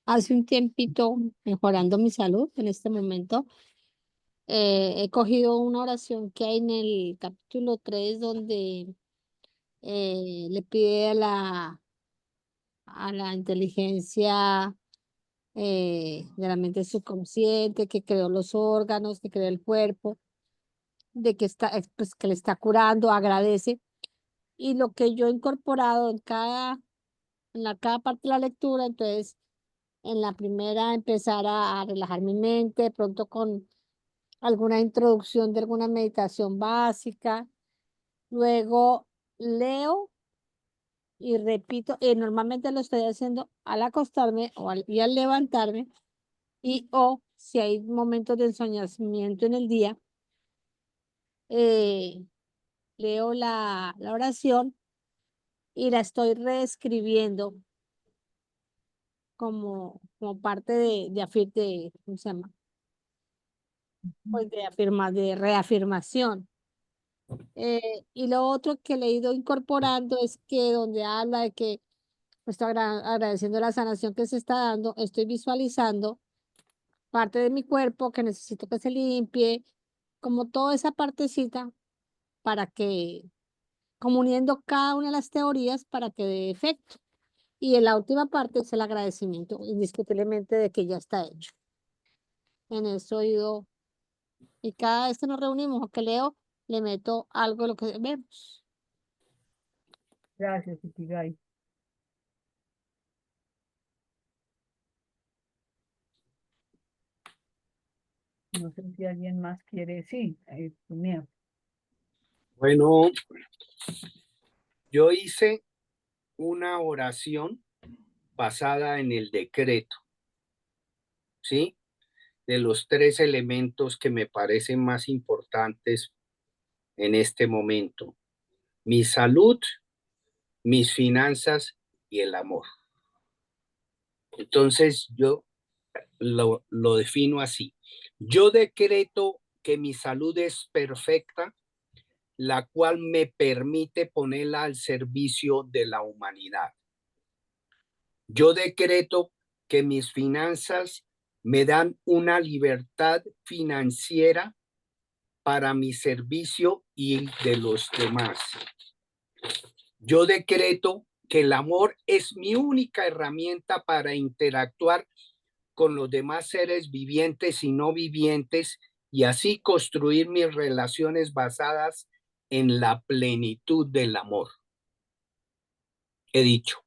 hace un tiempito mejorando mi salud en este momento, he cogido una oración que hay en el capítulo 3 donde le pide a la inteligencia de la mente subconsciente que creó los órganos, que creó el cuerpo, de que está, pues, que le está curando, agradece. Y lo que yo he incorporado en cada parte de la lectura, entonces En la primera empezar a relajar mi mente, de pronto con alguna introducción de alguna meditación básica. Luego leo y repito, normalmente lo estoy haciendo al acostarme y al levantarme, o si hay momentos de ensoñamiento en el día, leo la oración y la estoy reescribiendo como parte ¿cómo se llama? Pues de reafirmación. Y lo otro que le he ido incorporando es que donde habla de que estoy agradeciendo la sanación que se está dando, estoy visualizando parte de mi cuerpo que necesito que se limpie, como toda esa partecita para que, como uniendo cada una de las teorías para que dé efecto. Y en la última parte es el agradecimiento, indiscutiblemente, de que ya está hecho. En eso he ido, y cada vez que nos reunimos o que leo, le meto algo de lo que vemos. Gracias, Ikigai. No sé si alguien más quiere. Sí, Neo. Bueno, yo hice una oración basada en el decreto, ¿sí? De los 3 elementos que me parecen más importantes en este momento: mi salud, mis finanzas y el amor. Entonces yo lo defino así: yo decreto que mi salud es perfecta, la cual me permite ponerla al servicio de la humanidad. Yo decreto que mis finanzas me dan una libertad financiera para mi servicio y de los demás. Yo decreto que el amor es mi única herramienta para interactuar con los demás seres vivientes y no vivientes, y así construir mis relaciones basadas en la plenitud del amor. He dicho.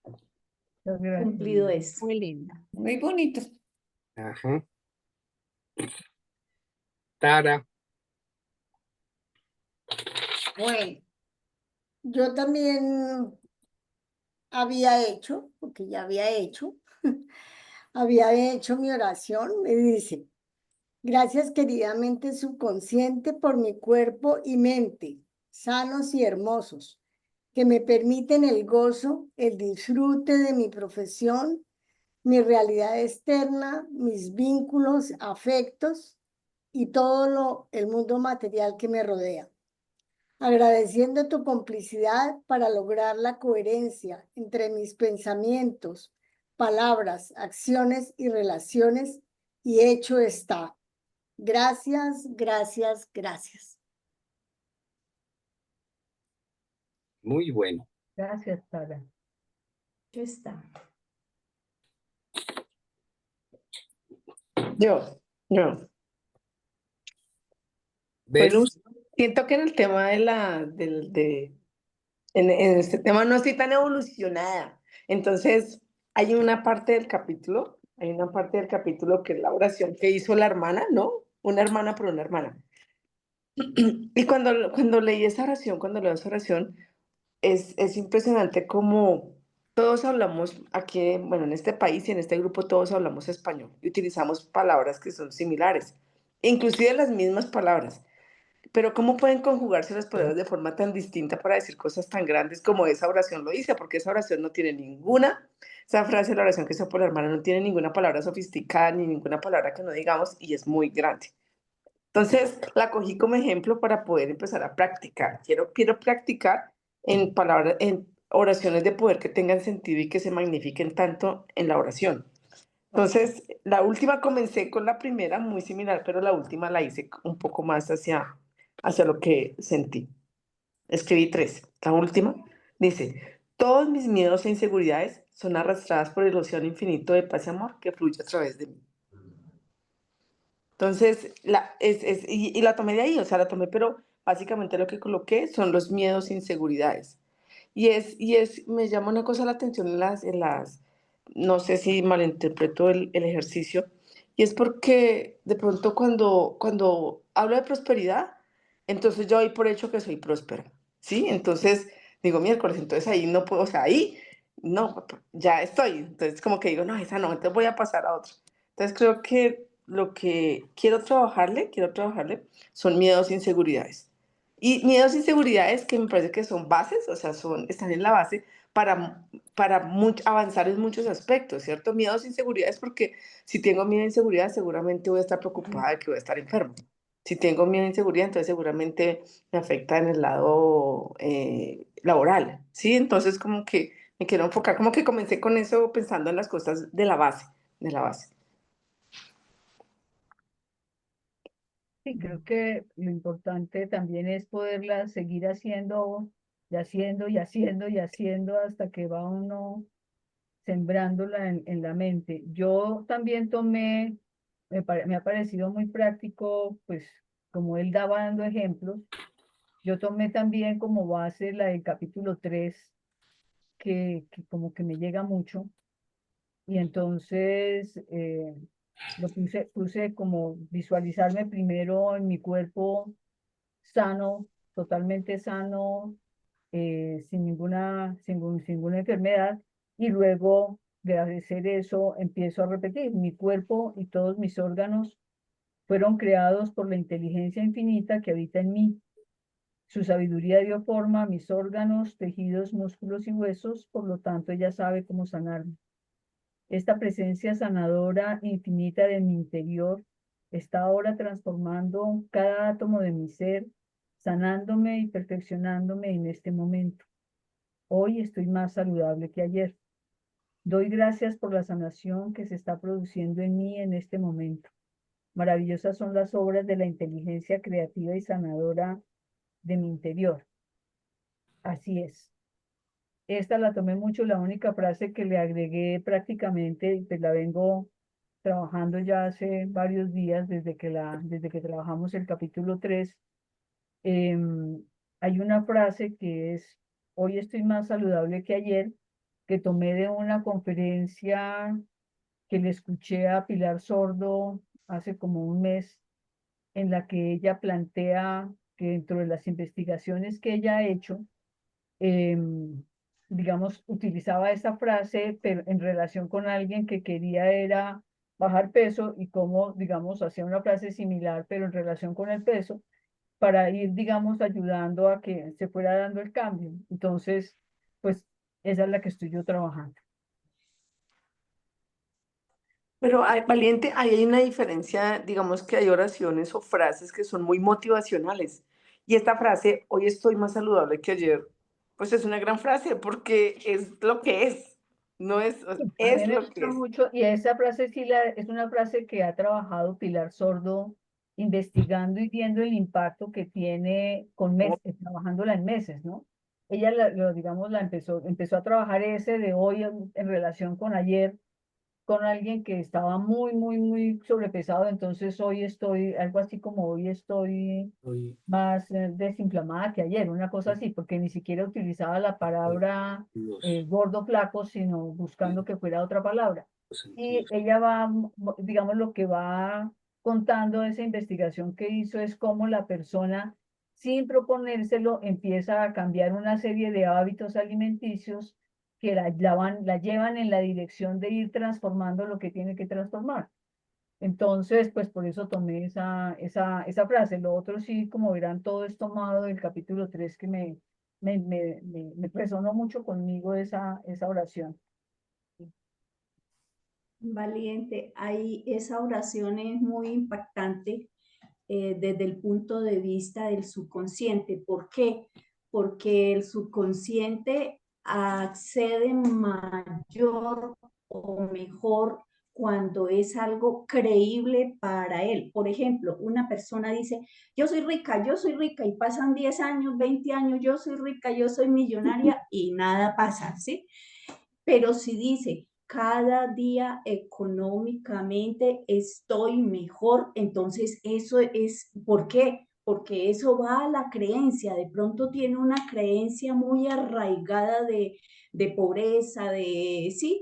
Muchas gracias. Cumplido eso. Muy linda. Muy bonito. Ajá. Tara. Bueno, yo también había hecho, porque ya había hecho, había hecho mi oración. Me dice: gracias, queridamente subconsciente, por mi cuerpo y mente, sanos y hermosos, que me permiten el gozo, el disfrute de mi profesión, mi realidad externa, mis vínculos, afectos y todo el mundo material que me rodea. Agradeciendo tu complicidad para lograr la coherencia entre mis pensamientos, palabras, acciones y relaciones, y hecho está. Gracias, gracias, gracias. Muy bueno. Gracias, Tara. Ya está. Yo. ¿Ves? Bueno, siento que en el tema en este tema no estoy tan evolucionada. Entonces, hay una parte del capítulo que es la oración que hizo la hermana, ¿no? Una hermana por una hermana. Y cuando leí esa oración, es impresionante como todos hablamos aquí, bueno, en este país y en este grupo todos hablamos español y utilizamos palabras que son similares, inclusive las mismas palabras. Pero ¿cómo pueden conjugarse las palabras de forma tan distinta para decir cosas tan grandes como esa oración lo dice? Porque esa oración no tiene esa frase de la oración que hizo por la hermana no tiene ninguna palabra sofisticada ni ninguna palabra que no digamos, y es muy grande. Entonces la cogí como ejemplo para poder empezar a practicar. Quiero practicar en oraciones de poder que tengan sentido y que se magnifiquen tanto en la oración. Entonces, la última comencé con la primera, muy similar, pero la última la hice un poco más hacia lo que sentí. Escribí 3. La última dice: todos mis miedos e inseguridades son arrastradas por el océano infinito de paz y amor que fluye a través de mí. Entonces, y la tomé de ahí, o sea, la tomé, pero básicamente lo que coloqué son los miedos e inseguridades. Me llama una cosa la atención no sé si malinterpreto el ejercicio, y es porque de pronto cuando hablo de prosperidad, entonces yo doy por hecho que soy próspera, ¿sí? Entonces digo, miércoles, entonces ahí no puedo, o sea, ahí no, ya estoy. Entonces como que digo, no, esa no, entonces voy a pasar a otra. Entonces creo que lo que quiero trabajarle son miedos e inseguridades. Y miedos e inseguridades que me parece que son bases, o sea, están en la base para avanzar en muchos aspectos, ¿cierto? Miedos e inseguridades porque si tengo miedo e inseguridad seguramente voy a estar preocupada de que voy a estar enfermo. Si tengo miedo e inseguridad, entonces seguramente me afecta en el lado laboral, ¿sí? Entonces como que me quiero enfocar, como que comencé con eso pensando en las cosas de la base, de la base. Sí, creo que lo importante también es poderla seguir haciendo y haciendo y haciendo y haciendo hasta que va uno sembrándola en la mente. Yo también tomé, me ha parecido muy práctico, pues como él daba dando ejemplos, yo tomé también como base la del capítulo 3 que como que me llega mucho, y entonces puse como visualizarme primero en mi cuerpo sano, totalmente sano, sin ninguna enfermedad, y luego de hacer eso empiezo a repetir, mi cuerpo y todos mis órganos fueron creados por la inteligencia infinita que habita en mí. Su sabiduría dio forma a mis órganos, tejidos, músculos y huesos, por lo tanto ella sabe cómo sanarme. Esta presencia sanadora infinita de mi interior está ahora transformando cada átomo de mi ser, sanándome y perfeccionándome en este momento. Hoy estoy más saludable que ayer. Doy gracias por la sanación que se está produciendo en mí en este momento. Maravillosas son las obras de la inteligencia creativa y sanadora de mi interior. Así es. Esta la tomé mucho, la única frase que le agregué prácticamente, pues la vengo trabajando ya hace varios días desde que trabajamos el capítulo 3. Hay una frase que es, hoy estoy más saludable que ayer, que tomé de una conferencia que le escuché a Pilar Sordo hace como un mes, en la que ella plantea que dentro de las investigaciones que ella ha hecho, digamos, utilizaba esa frase, pero en relación con alguien que quería era bajar peso y cómo, digamos, hacía una frase similar, pero en relación con el peso, para ir, digamos, ayudando a que se fuera dando el cambio. Entonces, pues, esa es la que estoy yo trabajando. Pero valiente, ahí hay una diferencia, digamos que hay oraciones o frases que son muy motivacionales. Y esta frase, hoy estoy más saludable que ayer, pues es una gran frase porque es lo que es, no es, A mí es me lo que gusta es. mucho, y esa frase sí es una frase que ha trabajado Pilar Sordo investigando y viendo el impacto que tiene con Oh, meses, trabajándola en meses, ¿no? Ella, digamos, empezó a trabajar ese de hoy en relación con ayer, con alguien que estaba muy, muy, muy sobrepesado, entonces hoy estoy, algo así como hoy estoy Hoy más desinflamada que ayer, una cosa así, porque ni siquiera utilizaba la palabra los, gordo flaco, sino buscando que fuera otra palabra. Y sentidos. ella va, digamos, lo que va contando de esa investigación que hizo es cómo la persona, sin proponérselo, empieza a cambiar una serie de hábitos alimenticios que la llevan en la dirección de ir transformando lo que tiene que transformar. Entonces, pues por eso tomé esa frase. Lo otro sí, como verán, todo es tomado del capítulo 3 que me resonó mucho conmigo esa oración. Valiente, ahí esa oración es muy impactante desde el punto de vista del subconsciente. ¿Por qué? Porque el subconsciente accede mayor o mejor cuando es algo creíble para él. Por ejemplo, una persona dice, yo soy rica, y pasan 10 años, 20 años, yo soy rica, yo soy millonaria, y nada pasa, ¿sí? Pero si dice, cada día económicamente estoy mejor, entonces eso es, ¿por qué? Porque eso va a la creencia, de pronto tiene una creencia muy arraigada de pobreza, sí.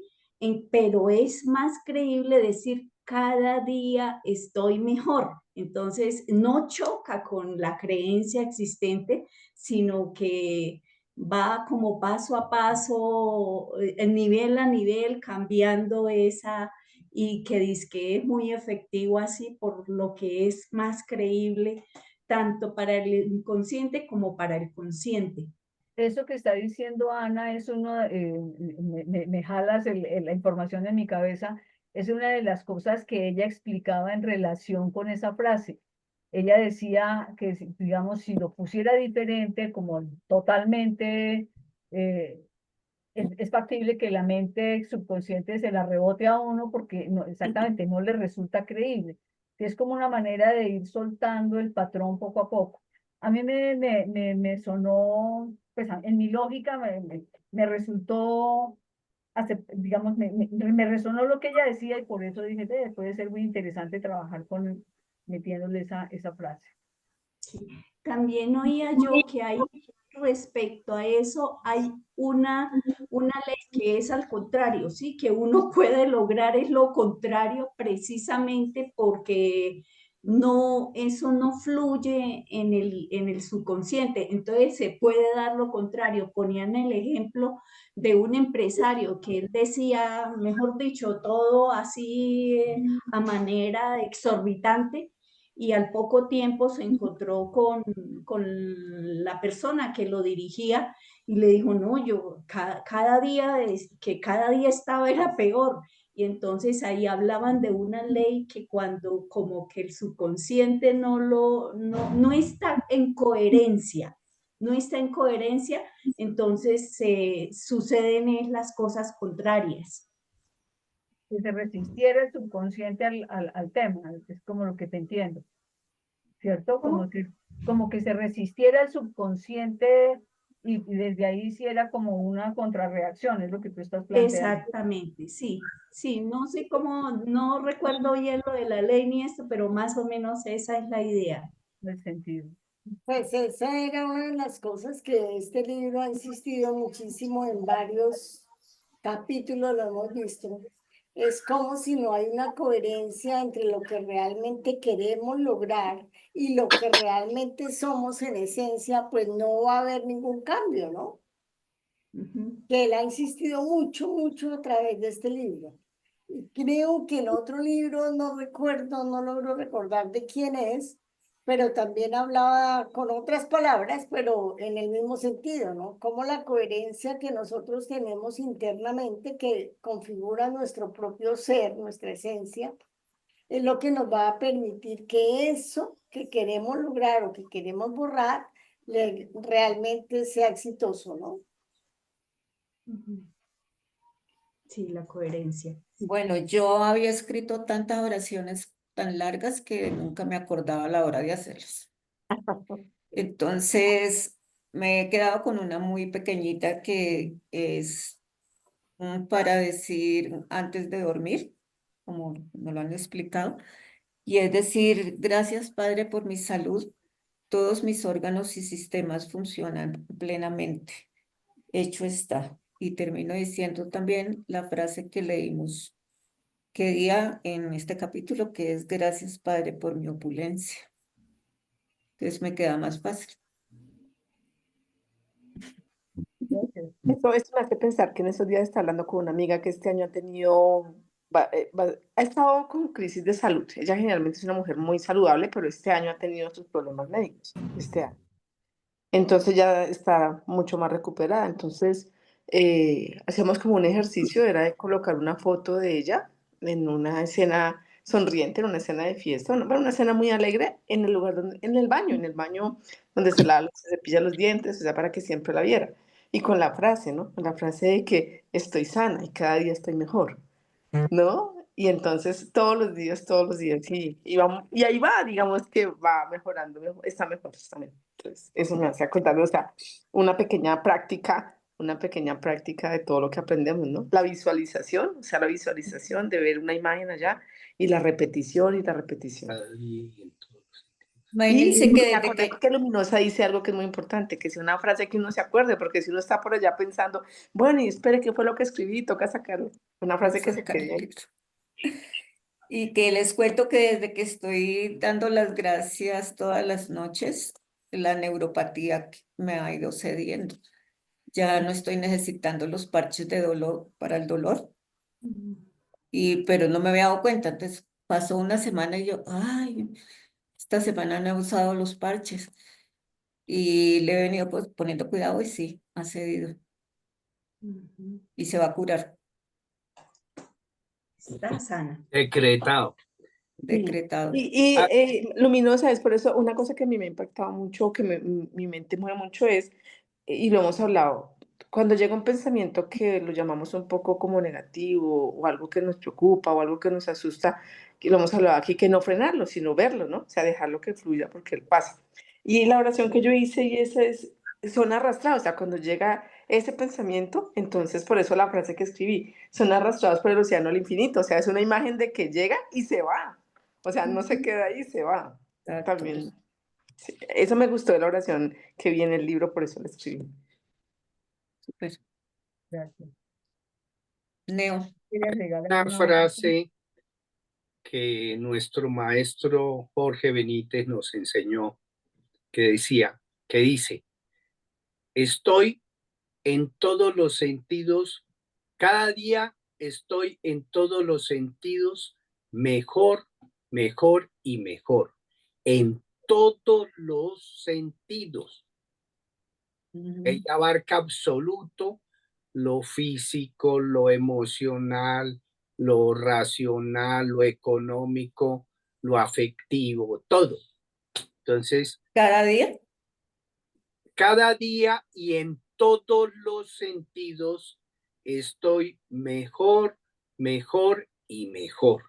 pero es más creíble decir cada día estoy mejor. Entonces, no choca con la creencia existente, sino que va como paso a paso, nivel a nivel, cambiando esa, y que dice que es muy efectivo así, por lo que es más creíble tanto para el inconsciente como para el consciente. Eso que está diciendo Ana es uno, me jalas la información en mi cabeza, es una de las cosas que ella explicaba en relación con esa frase. Ella decía que, digamos, si lo pusiera diferente, como totalmente, es factible que la mente subconsciente se la rebote a uno porque no, exactamente no le resulta creíble. Es como una manera de ir soltando el patrón poco a poco. A mí me sonó, pues en mi lógica me resultó, digamos, me resonó lo que ella decía y por eso dije, puede ser muy interesante trabajar con, metiéndole esa frase. Sí. También oía yo que hay, respecto a eso, hay una ley que es al contrario, ¿sí? Que uno puede lograr es lo contrario precisamente porque no, eso no fluye en el subconsciente. Entonces se puede dar lo contrario. Ponían el ejemplo de un empresario que él decía, mejor dicho, todo así a manera exorbitante, y al poco tiempo se encontró con la persona que lo dirigía y le dijo, no, yo cada día, que cada día estaba era peor. Y entonces ahí hablaban de una ley que cuando como que el subconsciente no está en coherencia, no está en coherencia, entonces suceden las cosas contrarias. Que se resistiera el subconsciente al tema, es como lo que te entiendo, ¿cierto? Como que se resistiera el subconsciente y desde ahí hiciera como una contrarreacción, es lo que tú estás planteando. Exactamente, sí, sí, no sé cómo, no recuerdo bien lo de la ley ni esto, pero más o menos esa es la idea. El sentido. Pues esa era una de las cosas que este libro ha insistido muchísimo en varios capítulos, lo hemos visto. Es como si no hay una coherencia entre lo que realmente queremos lograr y lo que realmente somos en esencia, pues no va a haber ningún cambio, ¿no? Que él ha insistido mucho, mucho a través de este libro. Y creo que en otro libro, no recuerdo, no logro recordar de quién es, pero también hablaba con otras palabras, pero en el mismo sentido, ¿no? Como la coherencia que nosotros tenemos internamente, que configura nuestro propio ser, nuestra esencia, es lo que nos va a permitir que eso que queremos lograr o que queremos borrar realmente sea exitoso, ¿no? Sí, la coherencia. Bueno, yo había escrito tantas oraciones tan largas que nunca me acordaba a la hora de hacerlas. Entonces, me he quedado con una muy pequeñita que es para decir antes de dormir, como me lo han explicado, y es decir, gracias Padre por mi salud, todos mis órganos y sistemas funcionan plenamente. Hecho está. Y termino diciendo también la frase que leímos que día en este capítulo, que es gracias Padre por mi opulencia. Entonces me queda más fácil. Esto me hace pensar que en esos días está hablando con una amiga que este año ha tenido, ha estado con crisis de salud. Ella generalmente es una mujer muy saludable, pero este año ha tenido sus problemas médicos, este año. Entonces ya está mucho más recuperada. Entonces hacíamos como un ejercicio, era de colocar una foto de ella en una escena sonriente, en una escena de fiesta, bueno, una escena muy alegre en el lugar donde, en el baño donde se cepilla los dientes, o sea, para que siempre la viera. Y con la frase, ¿no? Con la frase de que estoy sana y cada día estoy mejor, ¿no? Y entonces todos los días, y ahí va, digamos que va mejorando, está mejor, está mejor. Entonces, eso me hace acordarme, o sea, una pequeña práctica de todo lo que aprendemos, ¿no? La visualización, o sea, la visualización de ver una imagen allá y la repetición y la repetición. Imagínense Y que me desde acordé que, que Luminosa dice algo que es muy importante, que es una frase que uno se acuerde, porque si uno está por allá pensando, bueno, y espere, ¿qué fue lo que escribí? Toca sacarlo. Una frase que se sacar quede el ahí. libro. Y que les cuento que desde que estoy dando las gracias todas las noches, la neuropatía me ha ido cediendo. Ya no estoy necesitando los parches de dolor para el dolor, pero no me había dado cuenta. Entonces pasó una semana y yo, ay, esta semana no he usado los parches. Y le he venido pues, poniendo cuidado y sí, ha cedido y se va a curar, Está sana. Decretado. Sí. decretado. Ah, Luminosa es por eso una cosa que a mí me ha impactado mucho, que mi mente mueve mucho es, y lo hemos hablado, cuando llega un pensamiento que lo llamamos un poco como negativo o algo que nos preocupa o algo que nos asusta, que lo hemos hablado aquí, que no frenarlo, sino verlo, ¿no? O sea, dejarlo que fluya porque él pasa. Y la oración que yo hice y esa es, son arrastrados, o sea, cuando llega ese pensamiento, entonces por eso la frase que escribí, son arrastrados por el océano al infinito, o sea, es una imagen de que llega y se va. O sea, no se queda ahí, se va. Exacto. También. Sí, eso me gustó de la oración que vi en el libro, por eso la escribí. Súper. Gracias. Neo. ¿Quiere agregar una alguna otra cosa? frase que nuestro maestro Jorge Benítez nos enseñó, que dice, estoy en todos los sentidos, cada día estoy en todos los sentidos mejor, mejor y mejor. En todos los sentidos. Ella abarca absoluto lo físico, lo emocional, lo racional, lo económico, lo afectivo, todo. Entonces, Cada día. cada día y en todos los sentidos estoy mejor, mejor y mejor.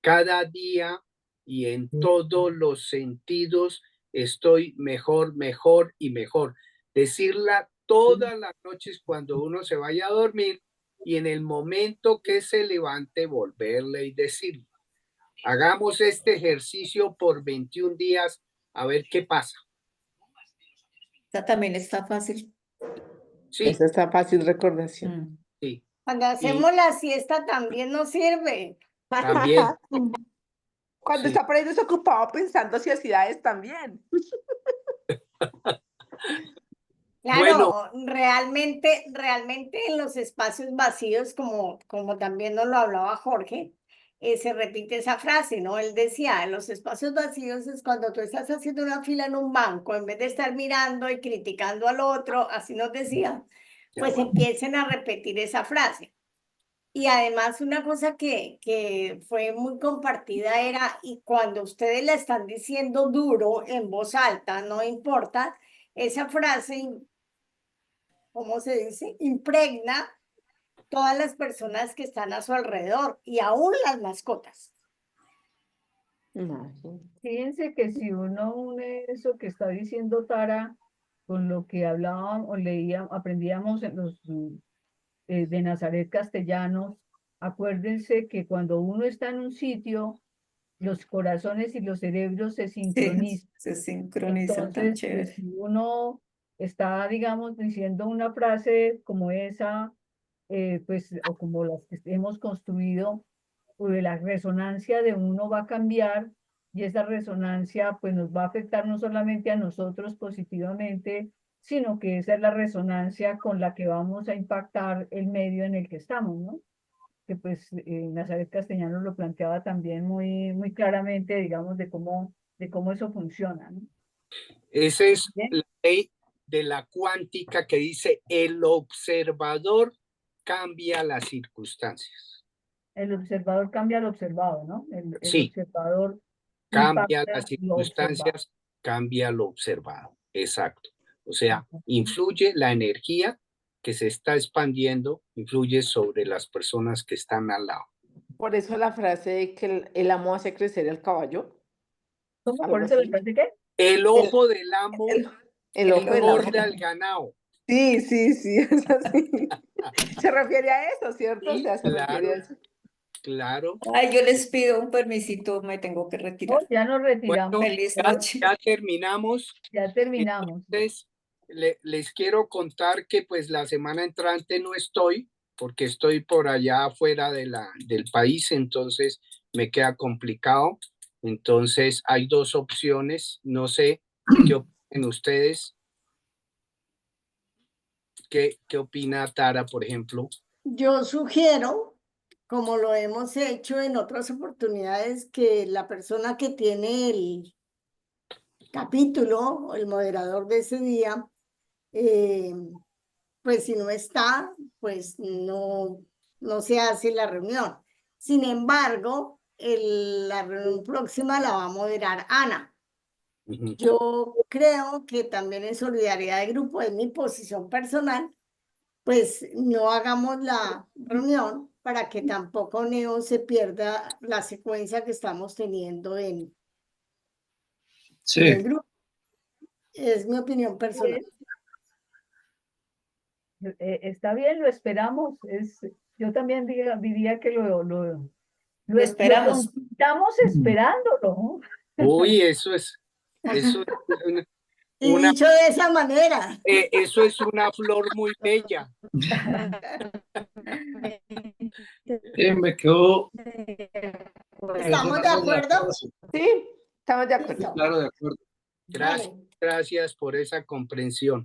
Cada día y en todos los sentidos estoy mejor, mejor y mejor. Decirla todas las noches cuando uno se vaya a dormir y en el momento que se levante volverle y decirlo. Hagamos este ejercicio por 21 días a ver qué pasa. Esta también está fácil. Sí, Esa está fácil recordación. sí, Cuando hacemos la siesta también nos sirve. también. Cuando Sí. está por ahí desocupado pensando sociedades también. Bueno, Claro, realmente en los espacios vacíos, como también nos lo hablaba Jorge, se repite esa frase, ¿no? Él decía, en los espacios vacíos es cuando tú estás haciendo una fila en un banco, en vez de estar mirando y criticando al otro, así nos decía, pues empiecen a repetir esa frase. Y además una cosa que fue muy compartida era, y cuando ustedes la están diciendo duro, en voz alta, no importa, esa frase, ¿cómo se dice? Impregna todas las personas que están a su alrededor y aún las mascotas. Fíjense que si uno une eso que está diciendo Tara con lo que hablábamos o leíamos, aprendíamos en los de Nazaret castellanos, acuérdense que cuando uno está en un sitio, los corazones y los cerebros se Sí, sincronizan. se sincronizan tan Entonces, chévere. si uno está, digamos, diciendo una frase como esa, pues, o como las que hemos construido, pues la resonancia de uno va a cambiar y esa resonancia, pues, nos va a afectar no solamente a nosotros positivamente, sino que esa es la resonancia con la que vamos a impactar el medio en el que estamos, ¿no? Que pues Nazaret Castellanos lo planteaba también muy, muy claramente, digamos, de cómo eso funciona, ¿no? esa es Bien. la ley de la cuántica que dice el observador cambia las circunstancias. El observador cambia al observado, ¿no? El Sí, observador cambia impacta las lo observado. circunstancias, cambia lo observado. Exacto. O sea, influye la energía que se está expandiendo, influye sobre las personas que están al lado. Por eso la frase de que el amo hace crecer el caballo. ¿Cómo? ¿Por Algo eso le así. parece que? El ojo del amo El ojo del amo. engorda al ganado. Sí, sí, sí, es así. Se refiere a eso, ¿cierto? O Sí, sea, se refiere claro. a eso. Claro. Ay, yo les pido un permisito, me tengo que No, retirar. ya nos retiramos, Bueno, Feliz ya, noche. ya terminamos. ya terminamos. Entonces, les quiero contar que pues la semana entrante no estoy, porque estoy por allá afuera del país, entonces me queda complicado. Entonces hay dos opciones, no sé qué opinan ustedes. ¿Qué opina Tara, por ejemplo? Yo sugiero, como lo hemos hecho en otras oportunidades, que la persona que tiene el capítulo o el moderador de ese día, pues si no está, pues no se hace la reunión. Sin embargo, la reunión próxima la va a moderar Ana. Ujú. Yo creo que también en solidaridad de grupo, es mi posición personal, pues no hagamos la reunión para que tampoco Neo se pierda la secuencia que estamos teniendo en el grupo. Es mi opinión personal. Está bien, lo esperamos. Yo también diría que lo esperamos. estamos esperándolo. Uy, eso es Y una, dicho de esa manera, eso es una flor muy bella. Me quedo. ¿estamos de acuerdo? Sí, estamos de acuerdo. Listo. Claro, de acuerdo. Gracias, Vale. gracias por esa comprensión.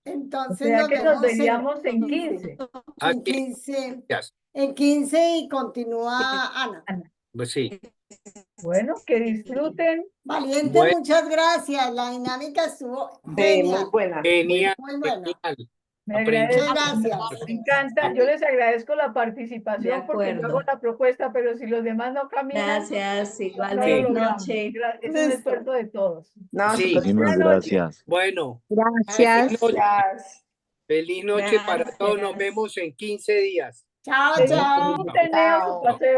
O Entonces sea nos que nos vemos veríamos en 15. en 15, Gracias. en 15 y continúa Ana. Pues sí. Bueno, que disfruten. Valiente, Bueno. muchas gracias. La dinámica estuvo Sí, muy genial. buena. Genial, Muy buena. genial. Me Aprendí. agradezco, Muchas gracias. me encanta. Yo les agradezco la De participación porque yo hago acuerdo. la propuesta, pero si los demás no caminan, Gracias, igual no lo feliz logramos. noche. Es un Listo. esfuerzo de todos. No, Sí. súper. Muchísimas Buenas noches. gracias. Bueno, Gracias. Gracias. feliz noche para todos. Nos Gracias. vemos en 15 días. Chao, Que chao. disfruten, Neo, su Chao. paseo.